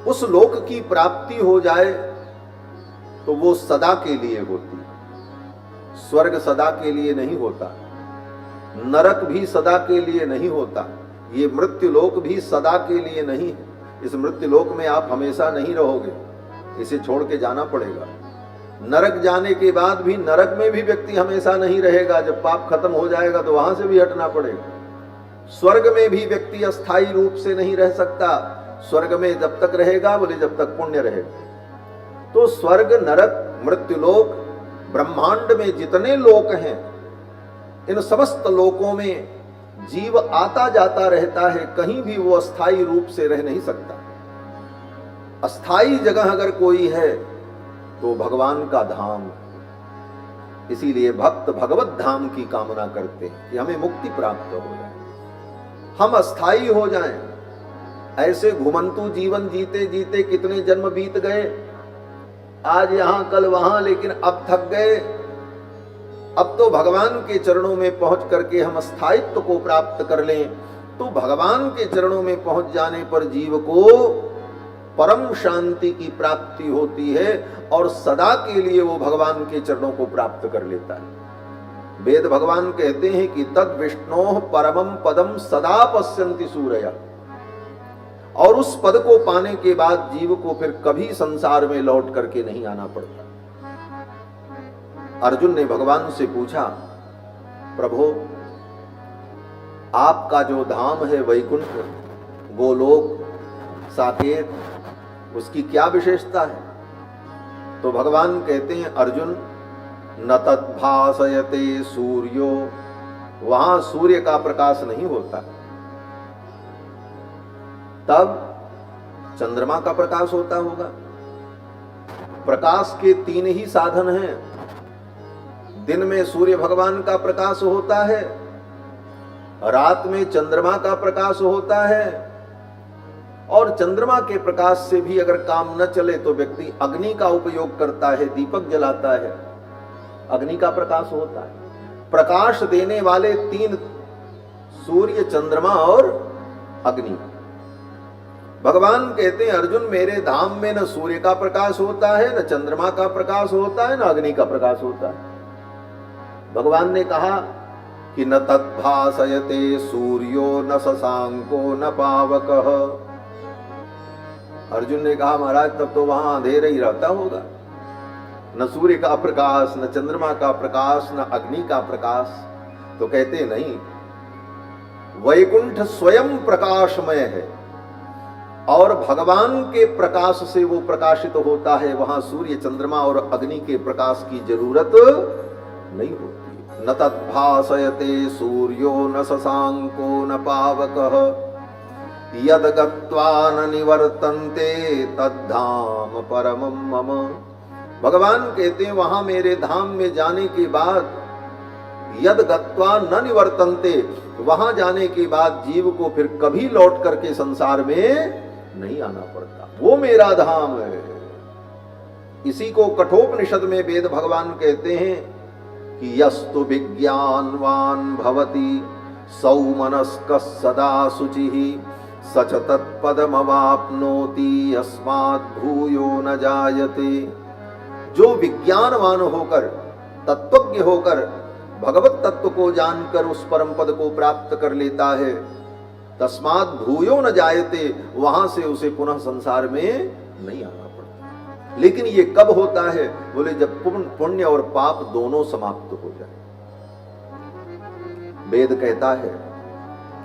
उस लोक की प्राप्ति हो जाए तो वो सदा के लिए होती है। स्वर्ग सदा के लिए नहीं होता, नरक भी सदा के लिए नहीं होता, ये मृत्यु लोक भी सदा के लिए नहीं है। इस मृत्यु लोक में आप हमेशा नहीं रहोगे, इसे छोड़ के जाना पड़ेगा। नरक जाने के बाद भी नरक में भी व्यक्ति हमेशा नहीं रहेगा, जब पाप खत्म हो जाएगा तो वहां से भी हटना पड़ेगा। स्वर्ग में भी व्यक्ति अस्थायी रूप से नहीं रह सकता, स्वर्ग में जब तक रहेगा, बोले जब तक पुण्य रहेगा। तो स्वर्ग, नरक, मृत्युलोक, ब्रह्मांड में जितने लोक हैं, इन समस्त लोकों में जीव आता जाता रहता है, कहीं भी वो अस्थायी रूप से रह नहीं सकता। अस्थायी जगह अगर कोई है तो भगवान का धाम। इसीलिए भक्त भगवत धाम की कामना करते हैं कि हमें मुक्ति प्राप्त हो जाए, हम अस्थायी हो जाएं। ऐसे घुमंतु जीवन जीते जीते कितने जन्म बीत गए, आज यहां कल वहां, लेकिन अब थक गए। अब तो भगवान के चरणों में पहुंच करके हम स्थायित्व को प्राप्त कर लें, तो भगवान के चरणों में पहुंच जाने पर जीव को परम शांति की प्राप्ति होती है और सदा के लिए वो भगवान के चरणों को प्राप्त कर लेता है। वेद भगवान कहते हैं कि तद विष्णोः परमं पदम सदा पश्यन्ति सूरयः, और उस पद को पाने के बाद जीव को फिर कभी संसार में लौट करके नहीं आना पड़ता। अर्जुन ने भगवान से पूछा, प्रभु आपका जो धाम है वैकुंठ, गोलोक, साकेत, उसकी क्या विशेषता है? तो भगवान कहते हैं, अर्जुन न तद्भासयते सूर्यो, वहां सूर्य का प्रकाश नहीं होता। तब चंद्रमा का प्रकाश होता होगा। प्रकाश के तीन ही साधन हैं। दिन में सूर्य भगवान का प्रकाश होता है, रात में चंद्रमा का प्रकाश होता है, और चंद्रमा के प्रकाश से भी अगर काम न चले तो व्यक्ति अग्नि का उपयोग करता है, दीपक जलाता है, अग्नि का प्रकाश होता है। प्रकाश देने वाले तीन, सूर्य, चंद्रमा और अग्नि। भगवान कहते हैं, अर्जुन मेरे धाम में न सूर्य का प्रकाश होता है, न चंद्रमा का प्रकाश होता है, न अग्नि का प्रकाश होता है। भगवान ने कहा कि न तद्भासयते सूर्यो न शशांको न पावकः, अर्जुन ने कहा महाराज तब तो वहां अंधेरा ही रहता होगा, न सूर्य का प्रकाश, न चंद्रमा का प्रकाश, न अग्नि का प्रकाश। तो कहते नहीं, वैकुंठ स्वयं प्रकाशमय है और भगवान के प्रकाश से वो प्रकाशित होता है, वहां सूर्य चंद्रमा और अग्नि के प्रकाश की जरूरत नहीं होती। न तद्भासयते सूर्यो न शशांको न पावकः यद गत्वा न निवर्तन्ते तद्धाम परमं मम। भगवान कहते हैं वहां मेरे धाम में जाने के बाद, यद गत्वा न निवर्तन्ते, वहां जाने के बाद जीव को फिर कभी लौट करके संसार में नहीं आना पड़ता, वो मेरा धाम है। इसी को कठोपनिषद में वेद भगवान कहते हैं कि यस्तु विज्ञानवान भवति सौमनस्क सदा शुचिः सच तत्पदमवाप्नोति यस्मात् भूयो न जायते। जो विज्ञानवान होकर, तत्वज्ञ होकर, भगवत तत्व को जानकर उस परम पद को प्राप्त कर लेता है, तस्मात् भूयो न जायते, वहां से उसे पुनः संसार में नहीं आना पड़ता। लेकिन ये कब होता है? बोले जब पुण्य और पाप दोनों समाप्त हो जाए। वेद कहता है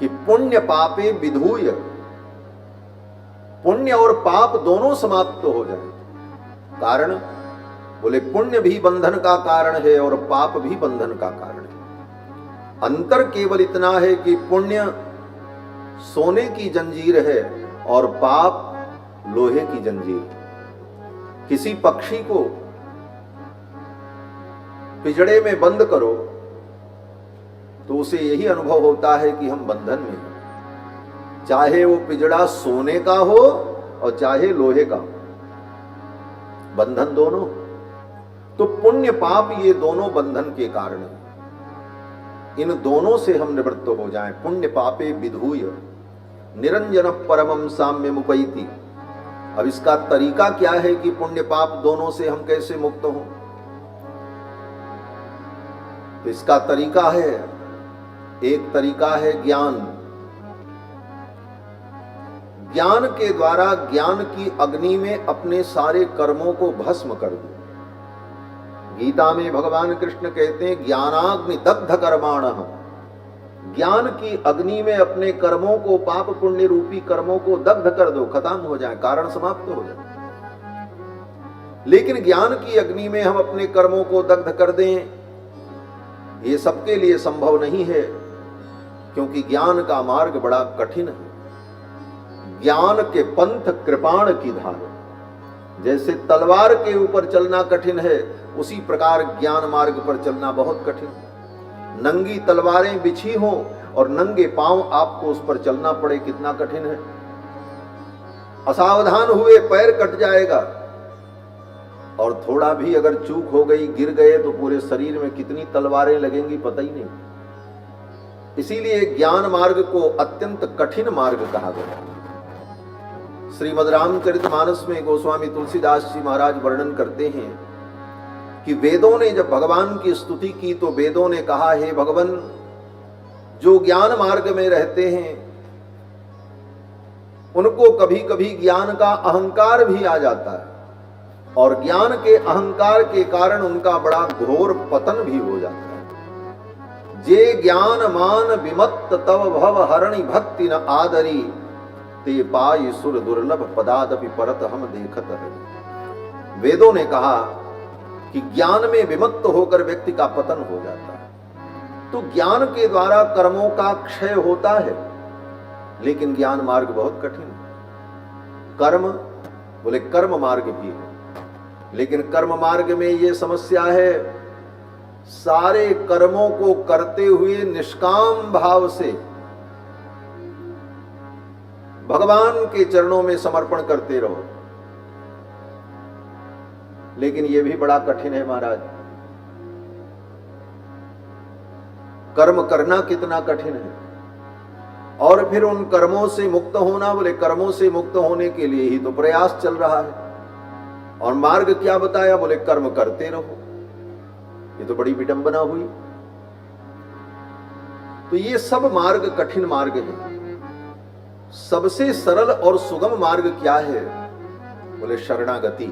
कि पुण्य पापे विधूय, पुण्य और पाप दोनों समाप्त हो जाए। कारण बोले पुण्य भी बंधन का कारण है और पाप भी बंधन का कारण है। अंतर केवल इतना है कि पुण्य सोने की जंजीर है और पाप लोहे की जंजीर। किसी पक्षी को पिंजड़े में बंद करो तो उसे यही अनुभव होता है कि हम बंधन में हैं, चाहे वो पिंजड़ा सोने का हो और चाहे लोहे का, बंधन दोनों। तो पुण्य पाप ये दोनों बंधन के कारण हैं, इन दोनों से हम निवृत्त हो जाएं। पुण्य पापे विधूय निरंजन परमं साम्यमुपैति। अब इसका तरीका क्या है कि पुण्य पाप दोनों से हम कैसे मुक्त हों? तो इसका तरीका है, एक तरीका है ज्ञान। ज्ञान के द्वारा ज्ञान की अग्नि में अपने सारे कर्मों को भस्म कर दो। गीता में भगवान कृष्ण कहते हैं ज्ञानाग्नि दग्ध कर्माणः, ज्ञान की अग्नि में अपने कर्मों को, पाप पुण्य रूपी कर्मों को दग्ध कर दो, खत्म हो जाए, कारण समाप्त हो जाए। लेकिन ज्ञान की अग्नि में हम अपने कर्मों को दग्ध कर दें, ये सबके लिए संभव नहीं है, क्योंकि ज्ञान का मार्ग बड़ा कठिन है। ज्ञान के पंथ कृपाण की धार, जैसे तलवार के ऊपर चलना कठिन है, उसी प्रकार ज्ञान मार्ग पर चलना बहुत कठिन है। नंगी तलवारें बिछी हों और नंगे पांव आपको उस पर चलना पड़े, कितना कठिन है। असावधान हुए पैर कट जाएगा, और थोड़ा भी अगर चूक हो गई, गिर गए तो पूरे शरीर में कितनी तलवारें लगेंगी पता ही नहीं। इसीलिए ज्ञान मार्ग को अत्यंत कठिन मार्ग कहा गया। श्रीमद् रामचरितमानस में गोस्वामी तुलसीदास जी महाराज वर्णन करते हैं कि वेदों ने जब भगवान की स्तुति की तो वेदों ने कहा, हे भगवान, जो ज्ञान मार्ग में रहते हैं उनको कभी कभी ज्ञान का अहंकार भी आ जाता है, और ज्ञान के अहंकार के कारण उनका बड़ा घोर पतन भी हो जाता है। जे ज्ञान मान विमत्त तव भव हरणि भक्ति न आदरी, ते पाई सुर दुर्लभ पदादपि परत हम देखत है। वेदों ने कहा कि ज्ञान में विमत्त होकर व्यक्ति का पतन हो जाता है। तो ज्ञान के द्वारा कर्मों का क्षय होता है, लेकिन ज्ञान मार्ग बहुत कठिन है। कर्म बोले कर्म मार्ग भी है, लेकिन कर्म मार्ग में ये समस्या है, सारे कर्मों को करते हुए निष्काम भाव से भगवान के चरणों में समर्पण करते रहो, लेकिन यह भी बड़ा कठिन है महाराज। कर्म करना कितना कठिन है, और फिर उन कर्मों से मुक्त होना, बोले कर्मों से मुक्त होने के लिए ही तो प्रयास चल रहा है। और मार्ग क्या बताया? बोले कर्म करते रहो। ये तो बड़ी विडंबना हुई। तो ये सब मार्ग कठिन मार्ग है। सबसे सरल और सुगम मार्ग क्या है? बोले शरणागति,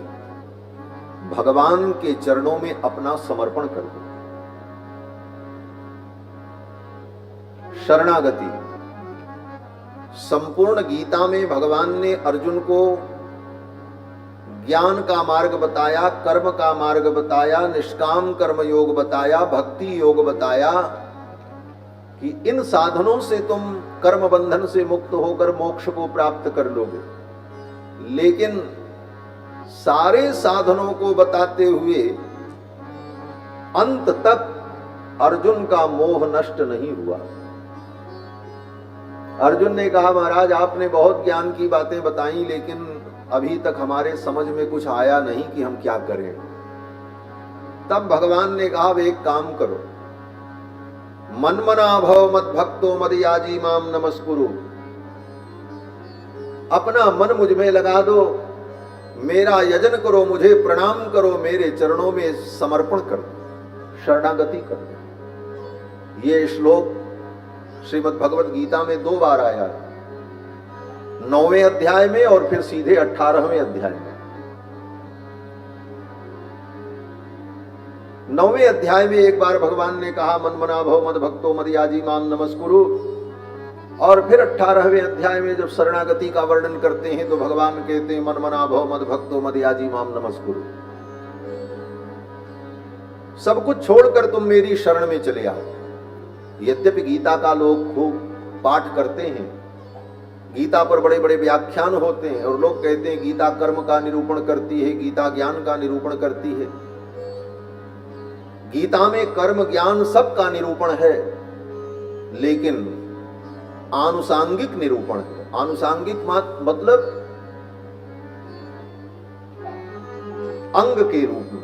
भगवान के चरणों में अपना समर्पण कर दो। शरणागति संपूर्ण गीता में भगवान ने अर्जुन को ज्ञान का मार्ग बताया, कर्म का मार्ग बताया, निष्काम कर्म योग बताया, भक्ति योग बताया कि इन साधनों से तुम कर्म बंधन से मुक्त होकर मोक्ष को प्राप्त कर लोगे। लेकिन सारे साधनों को बताते हुए अंत तक अर्जुन का मोह नष्ट नहीं हुआ। अर्जुन ने कहा, महाराज आपने बहुत ज्ञान की बातें बताई, लेकिन अभी तक हमारे समझ में कुछ आया नहीं कि हम क्या करें। तब भगवान ने कहा, एक काम करो, मन्मना भव मद भक्तो मदयाजी माम नमस्कुरु। अपना मन मुझ में लगा दो, मेरा यजन करो, मुझे प्रणाम करो, मेरे चरणों में समर्पण कर दो, शरणागति कर दो। ये श्लोक श्रीमद् भगवत गीता में 2 बार आया है, 9वें अध्याय में और फिर सीधे 18वें अध्याय में। 9वें अध्याय में एक बार भगवान ने कहा, मन्मना भव मद भक्तो मदयाजी माम नमस्कुरु, और फिर 18वें अध्याय में जब शरणागति का वर्णन करते हैं तो भगवान कहते हैं, मन्मना भव मद भक्तो मदयाजी माम नमस्कुरु। सब कुछ छोड़कर तुम मेरी शरण में चले आओ। यद्यपि गीता का लोग खूब पाठ करते हैं, गीता पर बड़े बड़े व्याख्यान होते हैं, और लोग कहते हैं गीता कर्म का निरूपण करती है, गीता ज्ञान का निरूपण करती है। गीता में कर्म ज्ञान सब का निरूपण है, लेकिन आनुषांगिक निरूपण है। आनुषांगिक मतलब अंग के रूप में।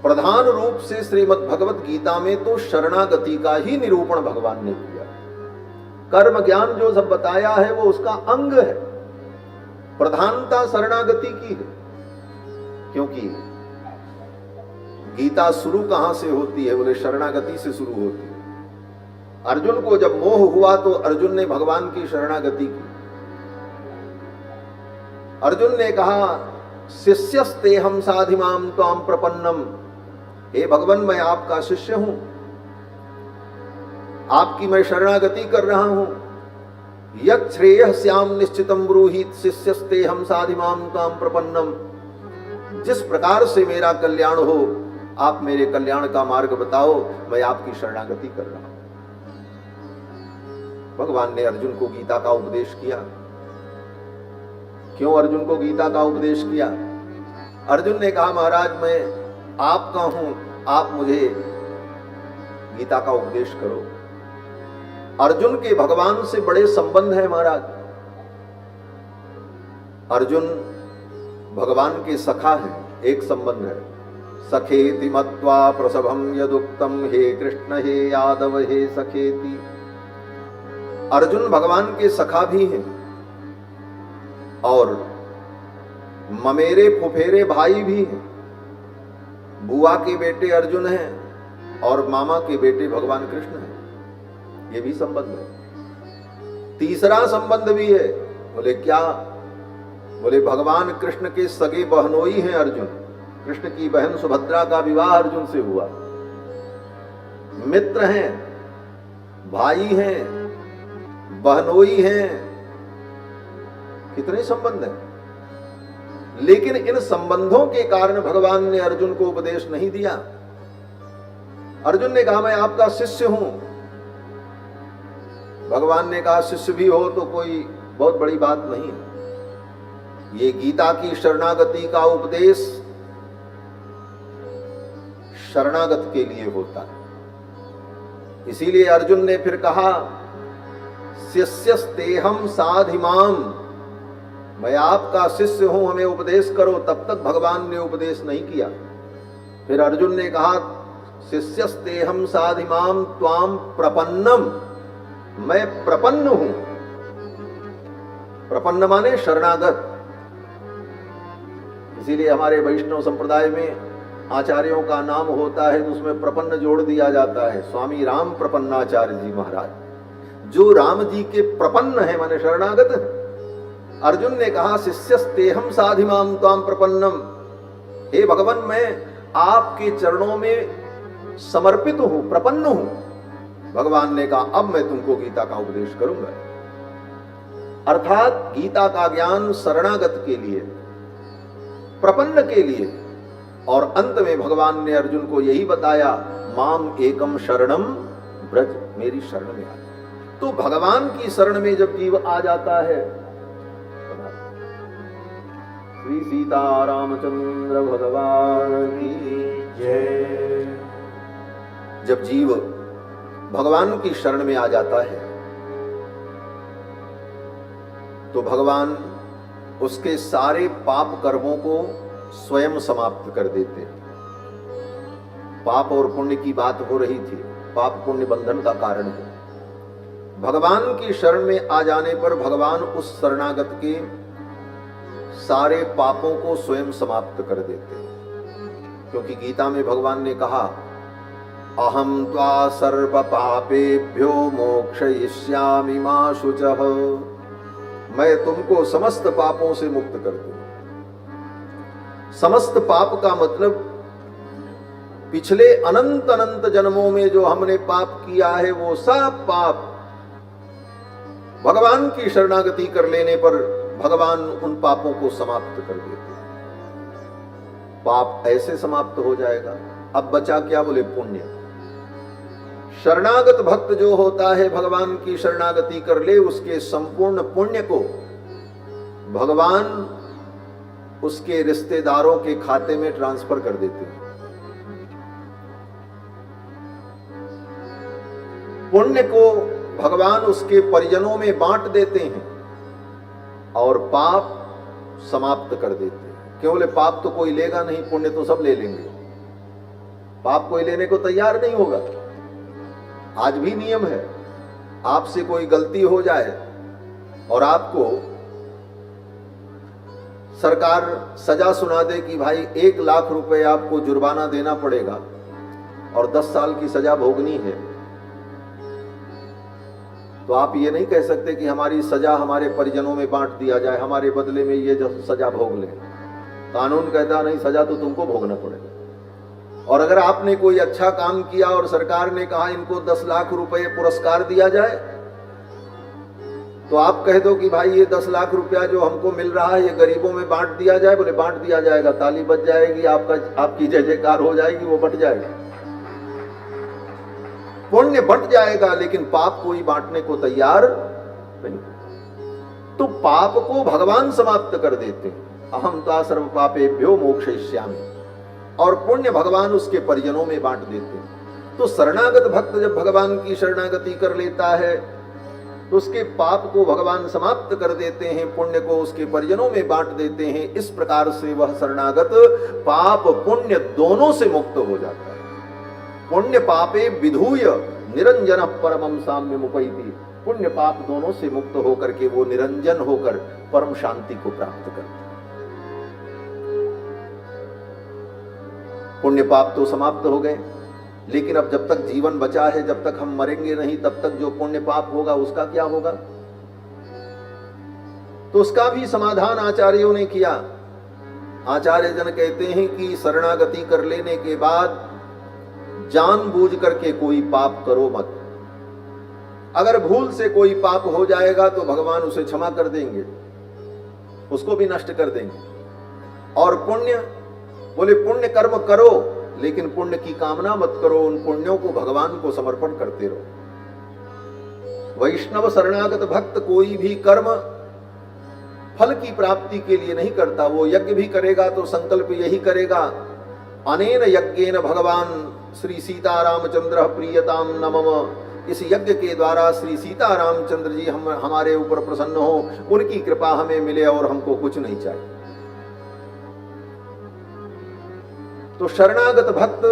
प्रधान रूप से श्रीमद् भगवत गीता में तो शरणागति का ही निरूपण भगवान ने किया। कर्म ज्ञान जो सब बताया है वो उसका अंग है, प्रधानता शरणागति की है। क्योंकि गीता शुरू कहां से होती है? बोले शरणागति से शुरू होती है। अर्जुन को जब मोह हुआ तो अर्जुन ने भगवान की शरणागति की। अर्जुन ने कहा, शिष्यस्तेहम साधिमाम त्वाम प्रपन्नम। हे भगवान, मैं आपका शिष्य हूं, आपकी मैं शरणागति कर रहा हूं। यत् श्रेयः स्याम निश्चितम ब्रूहीत शिष्यस्तेहम साधिमाम त्वाम प्रपन्नम। जिस प्रकार से मेरा कल्याण हो, आप मेरे कल्याण का मार्ग बताओ, मैं आपकी शरणागति कर रहा हूं। भगवान ने अर्जुन को गीता का उपदेश किया। क्यों अर्जुन को गीता का उपदेश किया? अर्जुन ने कहा, महाराज मैं आपका हूं, आप मुझे गीता का उपदेश करो। अर्जुन के भगवान से बड़े संबंध है महाराज। अर्जुन भगवान के सखा है, एक संबंध है। सखेति मत्वा प्रसभम यदुक्तम, हे कृष्ण हे यादव हे सखेति। अर्जुन भगवान के सखा भी हैं और ममेरे फुफेरे भाई भी हैं। बुआ के बेटे अर्जुन हैं और मामा के बेटे भगवान कृष्ण हैं। ये भी संबंध है। तीसरा संबंध भी है। बोले क्या? बोले भगवान कृष्ण के सगे बहनोई हैं अर्जुन। कृष्ण की बहन सुभद्रा का विवाह अर्जुन से हुआ। मित्र हैं, भाई हैं, बहनोई हैं। कितने संबंध हैं। लेकिन इन संबंधों के कारण भगवान ने अर्जुन को उपदेश नहीं दिया। अर्जुन ने कहा, मैं आपका शिष्य हूं। भगवान ने कहा, शिष्य भी हो तो कोई बहुत बड़ी बात नहीं है। ये गीता की शरणागति का उपदेश शरणागत के लिए होता है। इसीलिए अर्जुन ने फिर कहा, शिष्यस्तेहम साधिमाम। मैं आपका शिष्य हूं, हमें उपदेश करो। तब तक भगवान ने उपदेश नहीं किया। फिर अर्जुन ने कहा, शिष्यस्तेहम साधिमाम त्वाम प्रपन्नम। मैं प्रपन्न हूं। प्रपन्न माने शरणागत। इसीलिए हमारे वैष्णव संप्रदाय में आचार्यों का नाम होता है तो उसमें प्रपन्न जोड़ दिया जाता है। स्वामी राम प्रपन्नाचार्य जी महाराज, जो राम जी के प्रपन्न है माने शरणागत है। अर्जुन ने कहा शिष्यस्तेहम साधिमाम त्वाम प्रपन्नम, हे भगवान मैं आपके चरणों में समर्पित हूं, प्रपन्न हूं। भगवान ने कहा अब मैं तुमको गीता का उपदेश करूंगा। अर्थात गीता का ज्ञान शरणागत के लिए, प्रपन्न के लिए। और अंत में भगवान ने अर्जुन को यही बताया, माम एकम शरणम ब्रज, मेरी शरण में आ। तो भगवान की शरण में जब जीव आ जाता है, श्री सीता रामचंद्र भगवान की जय। जब जीव भगवान की शरण में आ जाता है तो भगवान उसके सारे पाप कर्मों को स्वयं समाप्त कर देते हैं। पाप और पुण्य की बात हो रही थी, पाप पुण्य बंधन का कारण है। भगवान की शरण में आ जाने पर भगवान उस शरणागत के सारे पापों को स्वयं समाप्त कर देते हैं। क्योंकि गीता में भगवान ने कहा, अहम त्वा सर्व पापेभ्यो मोक्षयिष्यामि मा शुचः, मैं तुमको समस्त पापों से मुक्त कर दूं। समस्त पाप का मतलब पिछले अनंत अनंत जन्मों में जो हमने पाप किया है वो सब पाप भगवान की शरणागति कर लेने पर भगवान उन पापों को समाप्त कर देते हैं। पाप ऐसे समाप्त हो जाएगा। अब बचा क्या? बोले पुण्य। शरणागत भक्त जो होता है भगवान की शरणागति कर ले, उसके संपूर्ण पुण्य को भगवान उसके रिश्तेदारों के खाते में ट्रांसफर कर देते हैं। पुण्य को भगवान उसके परिजनों में बांट देते हैं और पाप समाप्त कर देते हैं। क्यों? बोले पाप तो कोई लेगा नहीं, पुण्य तो सब ले लेंगे। पाप कोई लेने को तैयार नहीं होगा। आज भी नियम है, आपसे कोई गलती हो जाए और आपको सरकार सजा सुना दे कि भाई 1 लाख रुपए आपको जुर्माना देना पड़ेगा और 10 साल की सजा भोगनी है, तो आप ये नहीं कह सकते कि हमारी सजा हमारे परिजनों में बांट दिया जाए, हमारे बदले में ये जो सजा भोग ले। कानून कहता नहीं, सजा तो तुमको भोगना पड़ेगा। और अगर आपने कोई अच्छा काम किया और सरकार ने कहा इनको 10 लाख रुपए पुरस्कार दिया जाए, तो आप कह दो कि भाई ये 10 लाख रुपया जो हमको मिल रहा है ये गरीबों में बांट दिया जाए। बोले बांट दिया जाएगा, ताली बज जाएगी, आपकी जय जयकार हो जाएगी, वो बट जाएगा, पुण्य बट जाएगा, लेकिन पाप कोई बांटने को तैयार नहीं। तो पाप को भगवान समाप्त कर देते हैं। अहम त्वा सर्व पापेभ्यो मोक्षयिष्यामि, और पुण्य भगवान उसके परिजनों में बांट देते हैं। तो शरणागत भक्त जब भगवान की शरणागति कर लेता है तो उसके पाप को भगवान समाप्त कर देते हैं, पुण्य को उसके परिजनों में बांट देते हैं। इस प्रकार से वह शरणागत पाप पुण्य दोनों से मुक्त हो जाता है। पुण्य पापे विधूय निरंजन परमम साम्यमुपैति, पुण्य पाप दोनों से मुक्त होकर के वो निरंजन होकर परम शांति को प्राप्त करता है। पुण्य पाप तो समाप्त हो गए, लेकिन अब जब तक जीवन बचा है, जब तक हम मरेंगे नहीं, तब तक जो पुण्य पाप होगा उसका क्या होगा? तो उसका भी समाधान आचार्यों ने किया। आचार्य जन कहते हैं कि शरणागति कर लेने के बाद जानबूझ करके कोई पाप करो मत। अगर भूल से कोई पाप हो जाएगा तो भगवान उसे क्षमा कर देंगे, उसको भी नष्ट कर देंगे। और पुण्य, बोले पुण्य कर्म करो, लेकिन पुण्य की कामना मत करो, उन पुण्यों को भगवान को समर्पण करते रहो। वैष्णव शरणागत भक्त कोई भी कर्म फल की प्राप्ति के लिए नहीं करता। वो यज्ञ भी करेगा तो संकल्प यही करेगा, अनेन यज्ञेन भगवान श्री सीता रामचंद्र प्रियताम नमः। इस यज्ञ के द्वारा श्री सीता रामचंद्र जी हमारे ऊपर प्रसन्न हो, उनकी कृपा हमें मिले और हमको कुछ नहीं चाहिए। तो शरणागत भक्त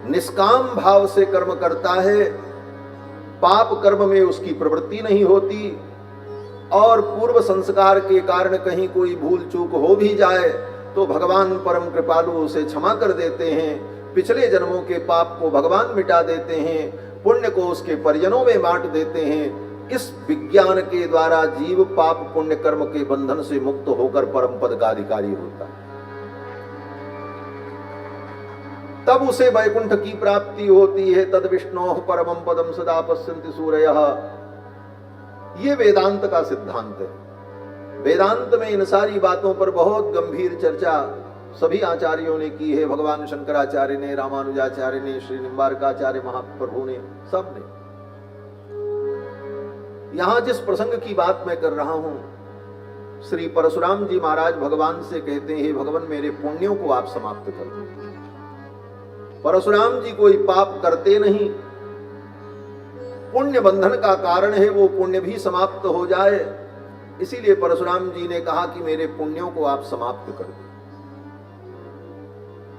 निष्काम भाव से कर्म करता है, पाप कर्म में उसकी प्रवृत्ति नहीं होती, और पूर्व संस्कार के कारण कहीं कोई भूल चूक हो भी जाए तो भगवान परम कृपालु उसे क्षमा कर देते हैं। पिछले जन्मों के पाप को भगवान मिटा देते हैं, पुण्य को उसके परिजनों में बांट देते हैं। इस विज्ञान के द्वारा जीव पाप पुण्य कर्म के बंधन से मुक्त होकर परम पद का अधिकारी होता है। तब उसे वैकुंठ की प्राप्ति होती है। तद विष्णोः परमं पदम सदा पश्यन्ति सूरयः। ये वेदांत का सिद्धांत है। वेदांत में इन सारी बातों पर बहुत गंभीर चर्चा सभी आचार्यों ने की है। भगवान शंकराचार्य ने, रामानुजाचार्य ने, श्री निम्बार्काचार्य महाप्रभु ने, सब ने। यहां जिस प्रसंग की बात मैं कर रहा हूं, श्री परशुराम जी महाराज भगवान से कहते हैं, भगवान मेरे पुण्यों को आप समाप्त कर दो। परशुराम जी कोई पाप करते नहीं, पुण्य बंधन का कारण है, वो पुण्य भी समाप्त हो जाए, इसीलिए परशुराम जी ने कहा कि मेरे पुण्यों को आप समाप्त कर दो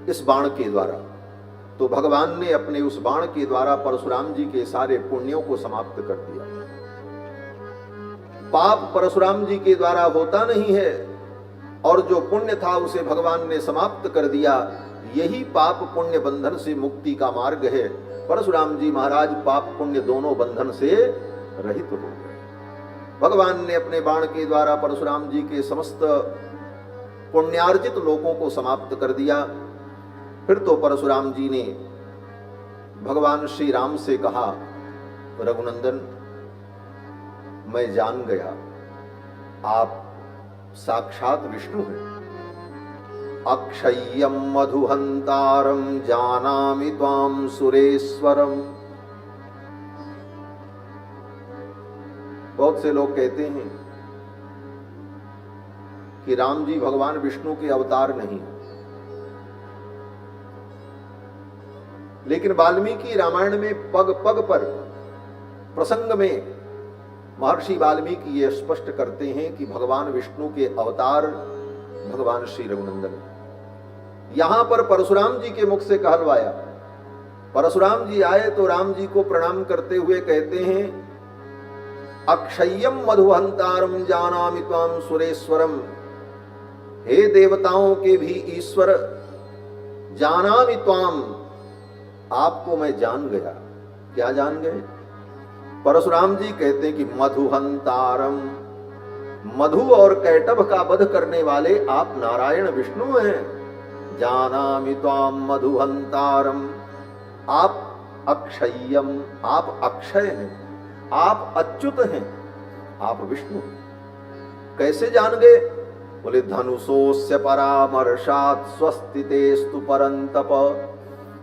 इस बाण के द्वारा। तो भगवान ने अपने उस बाण के द्वारा परशुराम जी के सारे पुण्यों को समाप्त कर दिया। पाप परशुराम जी के द्वारा होता नहीं है, और जो पुण्य था उसे भगवान ने समाप्त कर दिया। यही पाप पुण्य बंधन से मुक्ति का मार्ग है। परशुराम जी महाराज पाप पुण्य दोनों बंधन से रहित हो गए। भगवान ने अपने बाण के द्वारा परशुराम जी के समस्त पुण्यार्जित लोकों को समाप्त कर दिया। फिर तो परशुराम जी ने भगवान श्री राम से कहा, रघुनंदन मैं जान गया आप साक्षात विष्णु हैं। अक्षय्यम मधुहंतारम जानामि त्वाम सुरेश्वरम। बहुत से लोग कहते हैं कि राम जी भगवान विष्णु के अवतार नहीं, लेकिन वाल्मीकि रामायण में पग पग पर प्रसंग में महर्षि वाल्मीकि ये स्पष्ट करते हैं कि भगवान विष्णु के अवतार भगवान श्री रघुनंदन। यहां पर परशुराम जी के मुख से कहलवाया। परशुराम जी आए तो राम जी को प्रणाम करते हुए कहते हैं, अक्षय्यम मधुहंतारम जानामि त्वाम सुरेश्वरम। हे देवताओं के भी ईश्वर, जानामि त्वाम, आपको मैं जान गया। क्या जान गए? परशुराम जी कहते हैं कि मधुहंतारम, मधु और कैटभ का वध करने वाले आप नारायण विष्णु हैं। जानामि त्वाम मधुहंतारम, आप अक्षय्यम, आप अक्षय हैं, आप अच्युत हैं, आप विष्णु। कैसे जान गए? बोले धनुषोस्य परामर्शात् स्वस्तितेस्तु परंतप।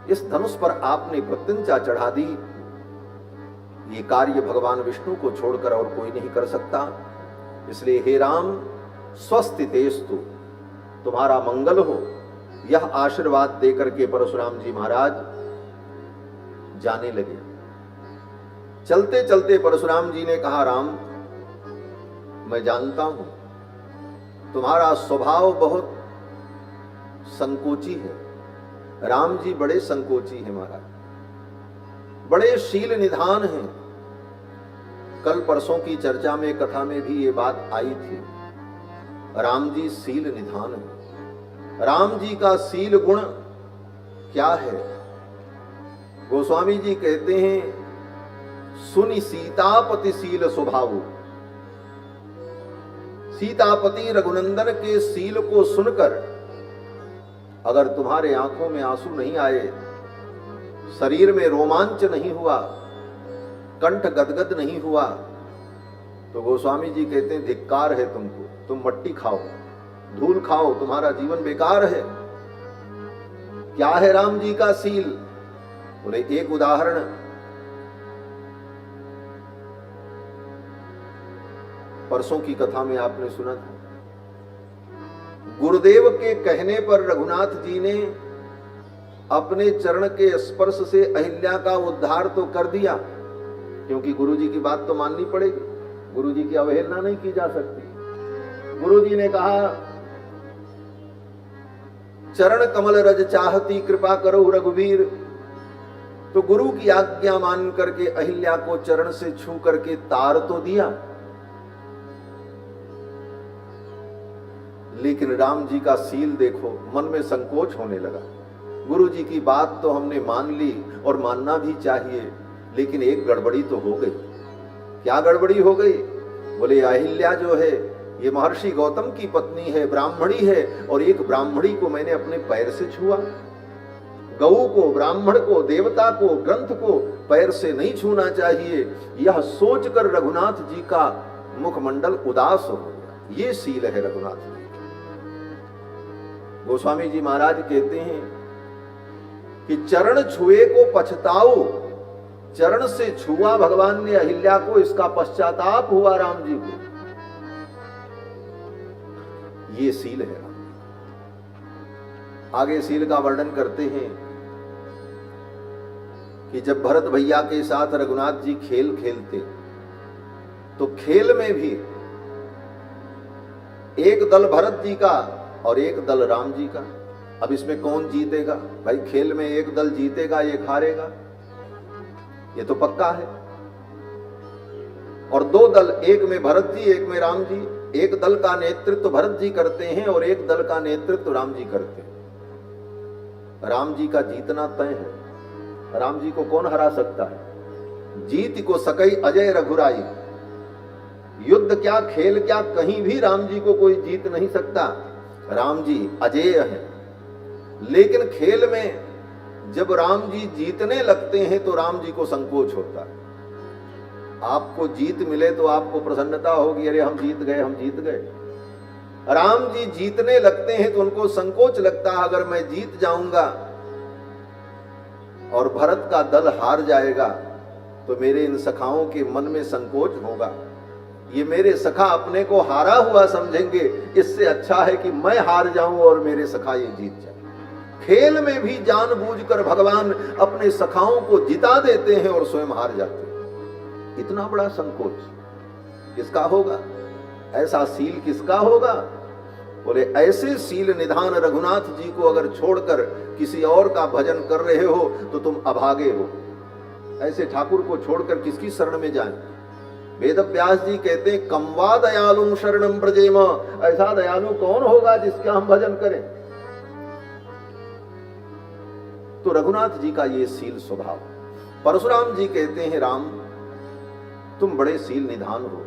इस धनुष पर आपने प्रत्यंचा चढ़ा दी। ये कार्य भगवान विष्णु को छोड़कर और कोई नहीं कर सकता। इसलिए हे राम, स्वस्तितेस्तु, तुम्हारा मंगल हो, यह आशीर्वाद देकर के परशुराम जी महाराज जाने लगे। चलते चलते परशुराम जी ने कहा, राम मैं जानता हूं तुम्हारा स्वभाव बहुत संकोची है। राम जी बड़े संकोची हैं महाराज, बड़े शील निधान हैं। कल परसों की चर्चा में, कथा में भी ये बात आई थी। राम जी शील निधान है। राम जी का शील गुण क्या है? गोस्वामी जी कहते हैं, सुनि सीतापति शील स्वभाव। सीतापति रघुनंदन के शील को सुनकर अगर तुम्हारे आंखों में आंसू नहीं आए, शरीर में रोमांच नहीं हुआ, कंठ गदगद नहीं हुआ, तो गोस्वामी जी कहते हैं धिक्कार है तुमको। तुम मट्टी खाओ, धूल खाओ, तुम्हारा जीवन बेकार है। क्या है राम जी का शील? बोले एक उदाहरण, परसों की कथा में आपने सुना था। गुरुदेव के कहने पर रघुनाथ जी ने अपने चरण के स्पर्श से अहिल्या का उद्धार तो कर दिया, क्योंकि गुरु जी की बात तो माननी पड़ेगी, गुरु जी की अवहेलना नहीं की जा सकती। गुरु जी ने कहा, चरण कमल रज चाहती कृपा करो रघुवीर। तो गुरु की आज्ञा मान करके अहिल्या को चरण से छू करके तार तो दिया, लेकिन राम जी का शील देखो, मन में संकोच होने लगा। गुरु जी की बात तो हमने मान ली और मानना भी चाहिए, लेकिन एक गड़बड़ी तो हो गई। क्या गड़बड़ी हो गई? बोले अहिल्या जो है ये महर्षि गौतम की पत्नी है, ब्राह्मणी है, और एक ब्राह्मणी को मैंने अपने पैर से छुआ। गऊ को, ब्राह्मण को, देवता को, ग्रंथ को पैर से नहीं छूना चाहिए, यह सोचकर रघुनाथ जी का मुखमंडल उदास हो गया। ये सील है रघुनाथ जी। गोस्वामी जी महाराज कहते हैं कि चरण छुए को पछताओ, चरण से छुआ भगवान ने अहिल्या को, इसका पश्चाताप हुआ राम जी को। ये सील है। आगे सील का वर्णन करते हैं कि जब भरत भैया के साथ रघुनाथ जी खेल खेलते तो खेल में भी एक दल भरत जी का और एक दल राम जी का। अब इसमें कौन जीतेगा? भाई खेल में एक दल जीतेगा, एक हारेगा, ये तो पक्का है। और दो दल, एक में भरत जी, एक में राम जी। एक दल का नेतृत्व भरत जी करते हैं और एक दल का नेतृत्व राम जी करते हैं। राम जी का जीतना तय है। राम जी को कौन हरा सकता है? जीत को सकई अजय रघुराई। युद्ध क्या, खेल क्या, कहीं भी राम जी को कोई जीत नहीं सकता। राम जी अजेय है। लेकिन खेल में जब राम जी जीतने लगते हैं तो राम जी को संकोच होता है। आपको जीत मिले तो आपको प्रसन्नता होगी, अरे हम जीत गए, हम जीत गए। राम जी जीतने लगते हैं तो उनको संकोच लगता है, अगर मैं जीत जाऊंगा और भरत का दल हार जाएगा तो मेरे इन सखाओं के मन में संकोच होगा, ये मेरे सखा अपने को हारा हुआ समझेंगे, इससे अच्छा है कि मैं हार जाऊं और मेरे सखा ये जीत जाए। खेल में भी जानबूझकर भगवान अपने सखाओं को जिता देते हैं और स्वयं हार जाते हैं। इतना बड़ा संकोच किसका होगा? ऐसा सील किसका होगा? बोले ऐसे सील निधान रघुनाथ जी को अगर छोड़कर किसी और का भजन कर रहे हो तो तुम अभागे हो। ऐसे ठाकुर को छोड़कर किसकी शरण में जाएं? वेद व्यास जी कहते हैं कमवा दयालु शरणम ब्रजेम। ऐसा दयालु कौन होगा जिसका हम भजन करें? तो रघुनाथ जी का ये सील स्वभाव। परशुराम जी कहते हैं राम तुम बड़े सील निधान हो,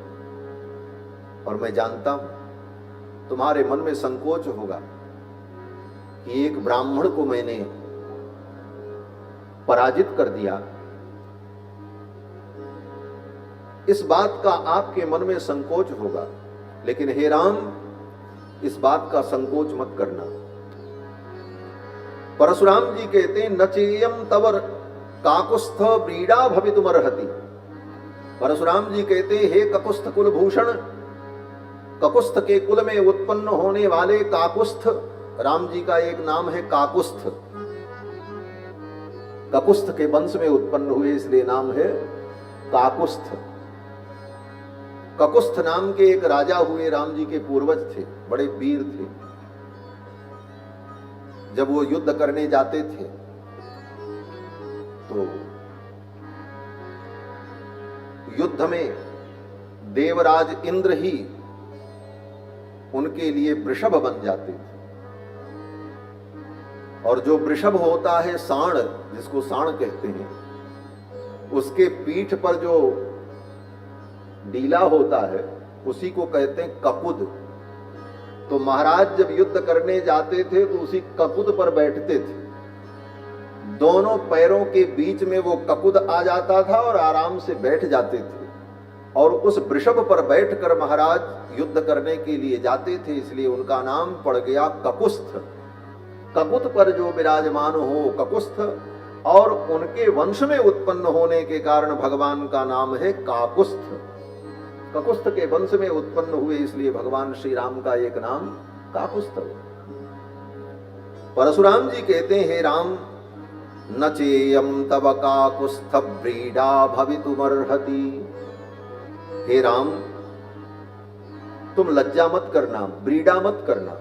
और मैं जानता हूं तुम्हारे मन में संकोच होगा कि एक ब्राह्मण को मैंने पराजित कर दिया। इस बात का आपके मन में संकोच होगा, लेकिन हे राम इस बात का संकोच मत करना। परशुराम जी कहते हैं नचेयम तवर काकुस्थ ब्रीडा भवितुमर्हति। परशुराम जी कहते हैं हे ककुस्थ कुलभूषण, ककुस्थ के कुल में उत्पन्न होने वाले काकुस्थ, राम जी का एक नाम है काकुस्थ। ककुस्थ के वंश में उत्पन्न हुए इसलिए नाम है काकुस्थ। ककुस्थ नाम के एक राजा हुए, राम जी के पूर्वज थे, बड़े वीर थे। जब वो युद्ध करने जाते थे तो युद्ध में देवराज इंद्र ही उनके लिए वृषभ बन जाते थे। और जो वृषभ होता है साण, जिसको साण कहते हैं, उसके पीठ पर जो डीला होता है उसी को कहते हैं ककुद। तो महाराज जब युद्ध करने जाते थे तो उसी ककुद पर बैठते थे। दोनों पैरों के बीच में वो ककुद आ जाता था और आराम से बैठ जाते थे, और उस वृषभ पर बैठकर महाराज युद्ध करने के लिए जाते थे, इसलिए उनका नाम पड़ गया ककुस्थ। ककुत पर जो विराजमान हो ककुस्थ, और उनके वंश में उत्पन्न होने के कारण भगवान का नाम है काकुस्थ। ककुस्थ के वंश में उत्पन्न हुए इसलिए भगवान श्री राम का एक नाम काकुस्थ। परशुराम जी कहते हैं हे राम नचेयम तव काकुस्थ ब्रीडा भवितुमर्हति। हे राम तुम लज्जा मत करना, ब्रीडा मत करना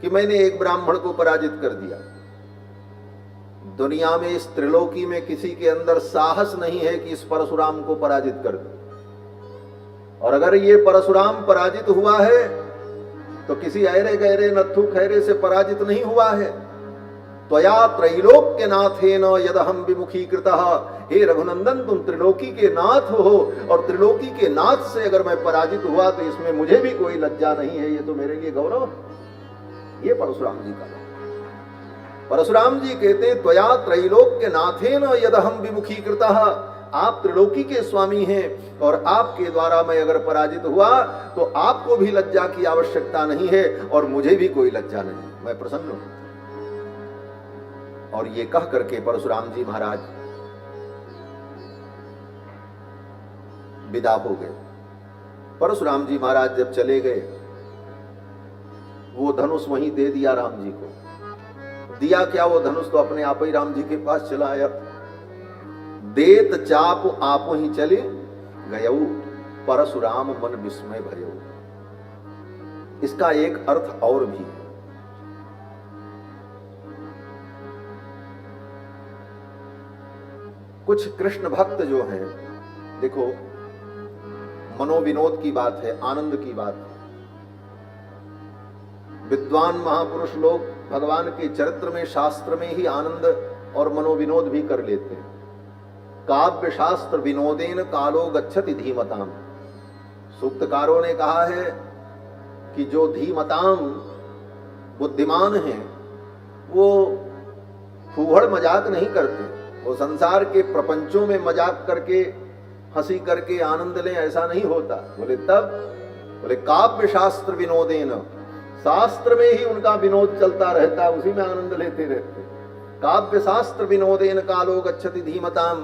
कि मैंने एक ब्राह्मण को पराजित कर दिया। दुनिया में इस त्रिलोकी में किसी के अंदर साहस नहीं है कि इस परशुराम को पराजित कर दे। और अगर ये परशुराम पराजित हुआ है तो किसी ऐरे गहरे नत्थु खैरे से पराजित नहीं हुआ है। त्वया त्रैलोक्य नाथेन यदहम विमुखीकृतः, हे रघुनंदन तुम त्रिलोकी के नाथ हो और त्रिलोकी के नाथ से अगर मैं पराजित हुआ तो इसमें मुझे भी कोई लज्जा नहीं है, ये तो मेरे लिए गौरव। ये परशुराम जी का, परशुराम जी कहते हैं त्वया त्रैलोक्य नाथेन यदहम विमुखीकृतः, आप त्रिलोकी के स्वामी हैं और आपके द्वारा मैं अगर पराजित हुआ तो आपको भी लज्जा की आवश्यकता नहीं है और मुझे भी कोई लज्जा नहीं, मैं प्रसन्न हूं। और ये कह करके परशुराम जी महाराज विदा हो गए। परशुराम जी महाराज जब चले गए, वो धनुष वहीं दे दिया राम जी को। दिया क्या, वो धनुष तो अपने आप ही राम जी के पास चला आया। देत चाप आप ही चले गयऊ, परशुराम मन विस्मय भयऊ। इसका एक अर्थ और भी है। कुछ कृष्ण भक्त जो हैं, देखो मनोविनोद की बात है, आनंद की बात है। विद्वान महापुरुष लोग भगवान के चरित्र में, शास्त्र में ही आनंद और मनोविनोद भी कर लेते हैं। काव्य शास्त्र विनोदेन कालो गच्छति धीमताम। सूक्तकारों ने कहा है कि जो धीमताम बुद्धिमान हैं वो फूहड़ मजाक नहीं करते, वो संसार के प्रपंचों में मजाक करके, हंसी करके आनंद लें, ऐसा नहीं होता। बोले तब, बोले काव्य शास्त्र विनोदेन, शास्त्र में ही उनका विनोद चलता रहता, उसी में आनंद लेते रहते। काव्य शास्त्र विनोदेन कालो गच्छति धीमताम।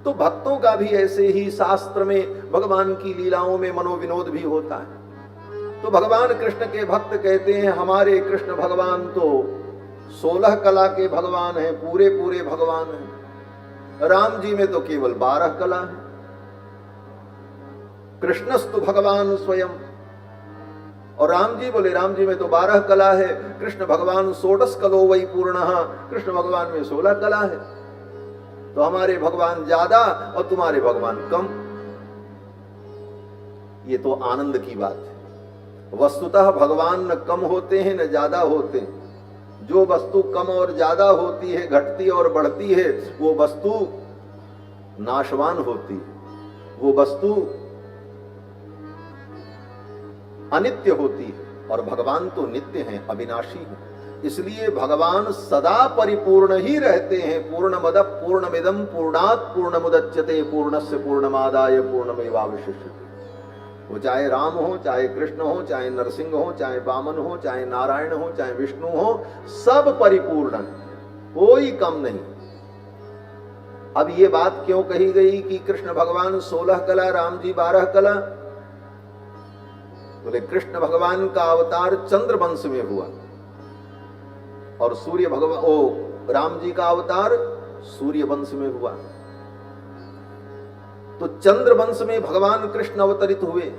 तो भक्तों का भी ऐसे ही शास्त्र में, भगवान की लीलाओं में मनोविनोद भी होता है। तो भगवान कृष्ण के भक्त कहते हैं हमारे कृष्ण भगवान तो 16 कला के भगवान हैं, पूरे पूरे भगवान हैं। राम जी में तो केवल 12 कला है। कृष्णस्तु भगवान स्वयं, और राम जी बोले राम जी में तो 12 कला है। कृष्ण भगवान 16 कलो वही पूर्णः, कृष्ण भगवान में 16 कला है। तो हमारे भगवान ज्यादा और तुम्हारे भगवान कम। ये तो आनंद की बात है। वस्तुतः भगवान न कम होते हैं न ज्यादा होते हैं। जो वस्तु कम और ज्यादा होती है, घटती और बढ़ती है, वो वस्तु नाशवान होती है, वो वस्तु अनित्य होती है। और भगवान तो नित्य हैं, अविनाशी हैं। इसलिए भगवान सदा परिपूर्ण ही रहते हैं। पूर्णमद पूर्णमिदं पूर्णात् पूर्णमुदच्यते पूर्णस्य पूर्णमादाय पूर्णमेवावशिष्यते। वो चाहे राम हो, चाहे कृष्ण हो, चाहे नरसिंह हो, चाहे वामन हो, चाहे नारायण हो, चाहे विष्णु हो, सब परिपूर्ण, कोई कम नहीं। अब ये बात क्यों कही गई कि कृष्ण भगवान 16 कला, राम जी 12 कला? बोले कृष्ण भगवान का अवतार चंद्र वंश में हुआ और सूर्य भगवान, राम जी का अवतार सूर्य वंश में हुआ। तो चंद्र वंश में भगवान कृष्ण अवतरित हुए।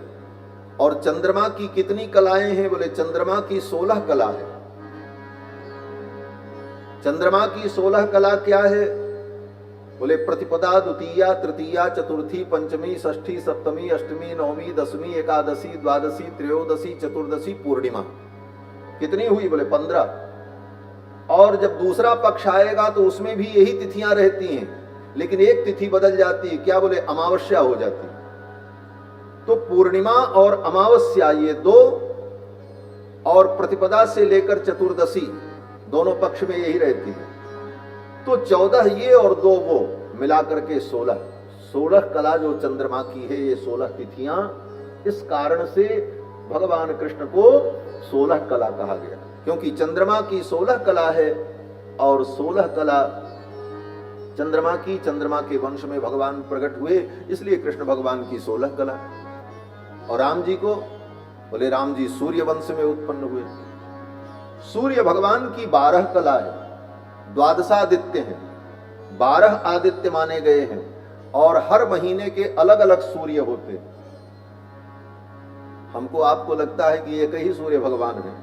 और चंद्रमा की कितनी कलाएं हैं? बोले चंद्रमा की 16 कला है। चंद्रमा की 16 कला क्या है? बोले प्रतिपदा, द्वितीया, तृतीया, चतुर्थी, पंचमी, षष्ठी, सप्तमी, अष्टमी, नवमी, दसवीं, एकादशी, द्वादशी, त्रयोदशी, चतुर्दशी, पूर्णिमा। कितनी हुई? बोले 15। और जब दूसरा पक्ष आएगा तो उसमें भी यही तिथियां रहती हैं, लेकिन एक तिथि बदल जाती है। क्या? बोले अमावस्या हो जाती है। तो पूर्णिमा और अमावस्या ये दो, और प्रतिपदा से लेकर चतुर्दशी दोनों पक्ष में यही रहती है। तो 14 ये और 2 वो, मिलाकर के 16 कला जो चंद्रमा की है, ये 16 तिथियां। इस कारण से भगवान कृष्ण को 16 कला कहा गया, क्योंकि चंद्रमा की 16 कला है और 16 कला चंद्रमा की, चंद्रमा के वंश में भगवान प्रकट हुए, इसलिए कृष्ण भगवान की 16 कला। और राम जी को बोले राम जी सूर्य वंश में उत्पन्न हुए। सूर्य भगवान की 12 कला है, द्वादशादित्य हैं, 12 आदित्य माने गए हैं और हर महीने के अलग अलग सूर्य होते हैं। हमको आपको लगता है कि एक ही सूर्य भगवान है,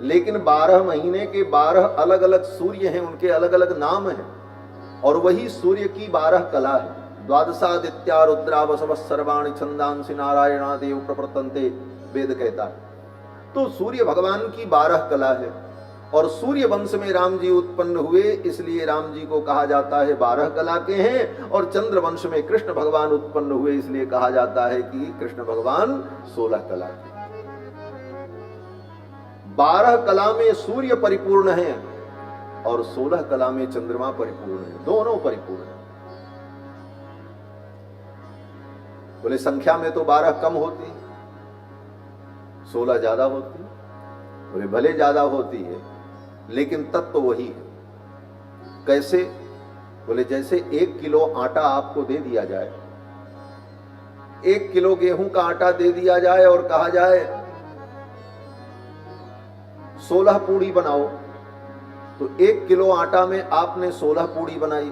लेकिन 12 महीने के 12 अलग अलग सूर्य हैं, उनके अलग अलग नाम हैं और वही सूर्य की 12 कला है। द्वादशादित्या रुद्रा वसव सर्वाणि छंदांसि नारायणादेव प्रवर्तन्ते, वेद कहता है। तो सूर्य भगवान की 12 कला है और सूर्य वंश में राम जी उत्पन्न हुए, इसलिए राम जी को कहा जाता है 12 कला के हैं। और चंद्र वंश में कृष्ण भगवान उत्पन्न हुए, इसलिए कहा जाता है कि कृष्ण भगवान 16 कला के। 12 कला में सूर्य परिपूर्ण है और 16 कला में चंद्रमा परिपूर्ण है, दोनों परिपूर्ण है। बोले संख्या में तो 12 कम होती, 16 ज्यादा होती। बोले भले ज्यादा होती है लेकिन तत्व तो वही है। कैसे? बोले जैसे 1 किलो आटा आपको दे दिया जाए, 1 किलो गेहूं का आटा दे दिया जाए और कहा जाए 16 पूड़ी बनाओ, तो 1 किलो आटा में आपने 16 पूड़ी बनाई।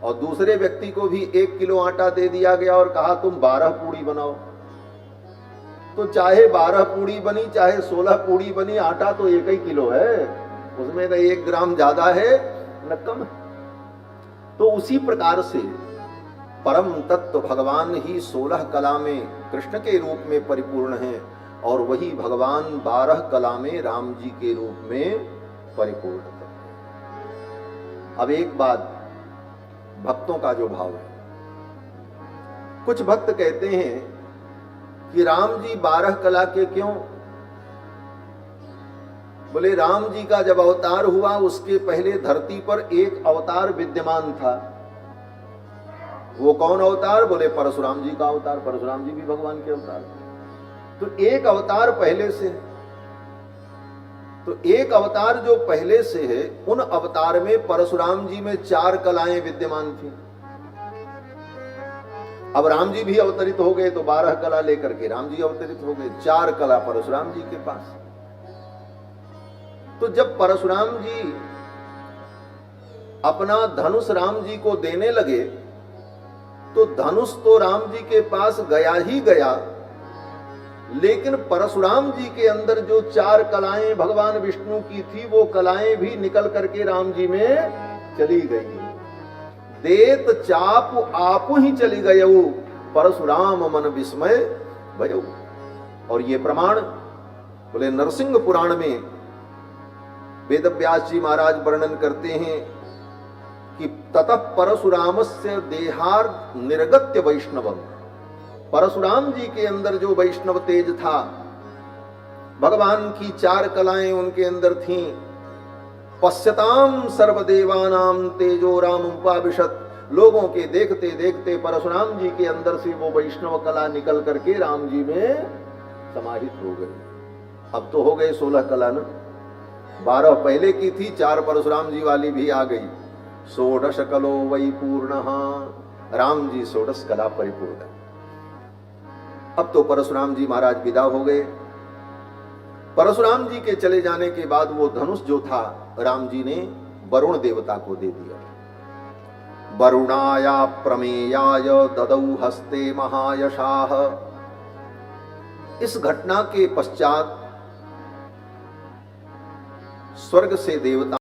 और दूसरे व्यक्ति को भी 1 किलो आटा दे दिया गया और कहा तुम 12 पूड़ी बनाओ, तो चाहे 12 पूड़ी बनी चाहे 16 पूड़ी बनी, आटा तो 1 ही किलो है, उसमें तो 1 ग्राम ज्यादा है न कम है। तो उसी प्रकार से परम तत्व भगवान ही 16 कला में कृष्ण के रूप में परिपूर्ण है और वही भगवान 12 कला में राम जी के रूप में परिपूर्ण है। अब एक बात, भक्तों का जो भाव है, कुछ भक्त कहते हैं कि राम जी 12 कला के क्यों? बोले राम जी का जब अवतार हुआ उसके पहले धरती पर एक अवतार विद्यमान था। वो कौन अवतार? बोले परशुराम जी का अवतार। परशुराम जी भी भगवान के अवतार। तो एक अवतार पहले से, तो एक अवतार जो पहले से है, उन अवतार में परशुराम जी में 4 कलाएं विद्यमान थी। अब राम जी भी अवतरित हो गए तो 12 कला लेकर के राम जी अवतरित हो गए, 4 कला परशुराम जी के पास। तो जब परशुराम जी अपना धनुष राम जी को देने लगे तो धनुष तो राम जी के पास गया ही गया, लेकिन परशुराम जी के अंदर जो 4 कलाएं भगवान विष्णु की थी वो कलाएं भी निकल करके राम जी में चली गई। देत चाप आप ही चली गयऊ, परशुराम मन विस्मय भयऊ। और ये प्रमाण बोले नरसिंह पुराण में वेदव्यास जी महाराज वर्णन करते हैं कि ततः परशुरामस्य देहार निर्गत्य वैष्णवम। परशुराम जी के अंदर जो वैष्णव तेज था, भगवान की 4 कलाएं उनके अंदर थीं। पश्यताम सर्वदेवानाम तेजो राम उपाविशत। लोगों के देखते देखते परशुराम जी के अंदर से वो वैष्णव कला निकल करके राम जी में समाहित हो गई। अब तो हो गए 16 कला न, 12 पहले की थी, 4 परशुराम जी वाली भी आ गई। 16 कलो वै पूर्णः, राम जी 16 कला परिपूर्ण। अब तो परशुराम जी महाराज विदा हो गए। परशुराम जी के चले जाने के बाद वो धनुष जो था राम जी ने वरुण देवता को दे दिया। वरुणाया प्रमेयाय ददौ हस्ते महायशाह। इस घटना के पश्चात स्वर्ग से देवता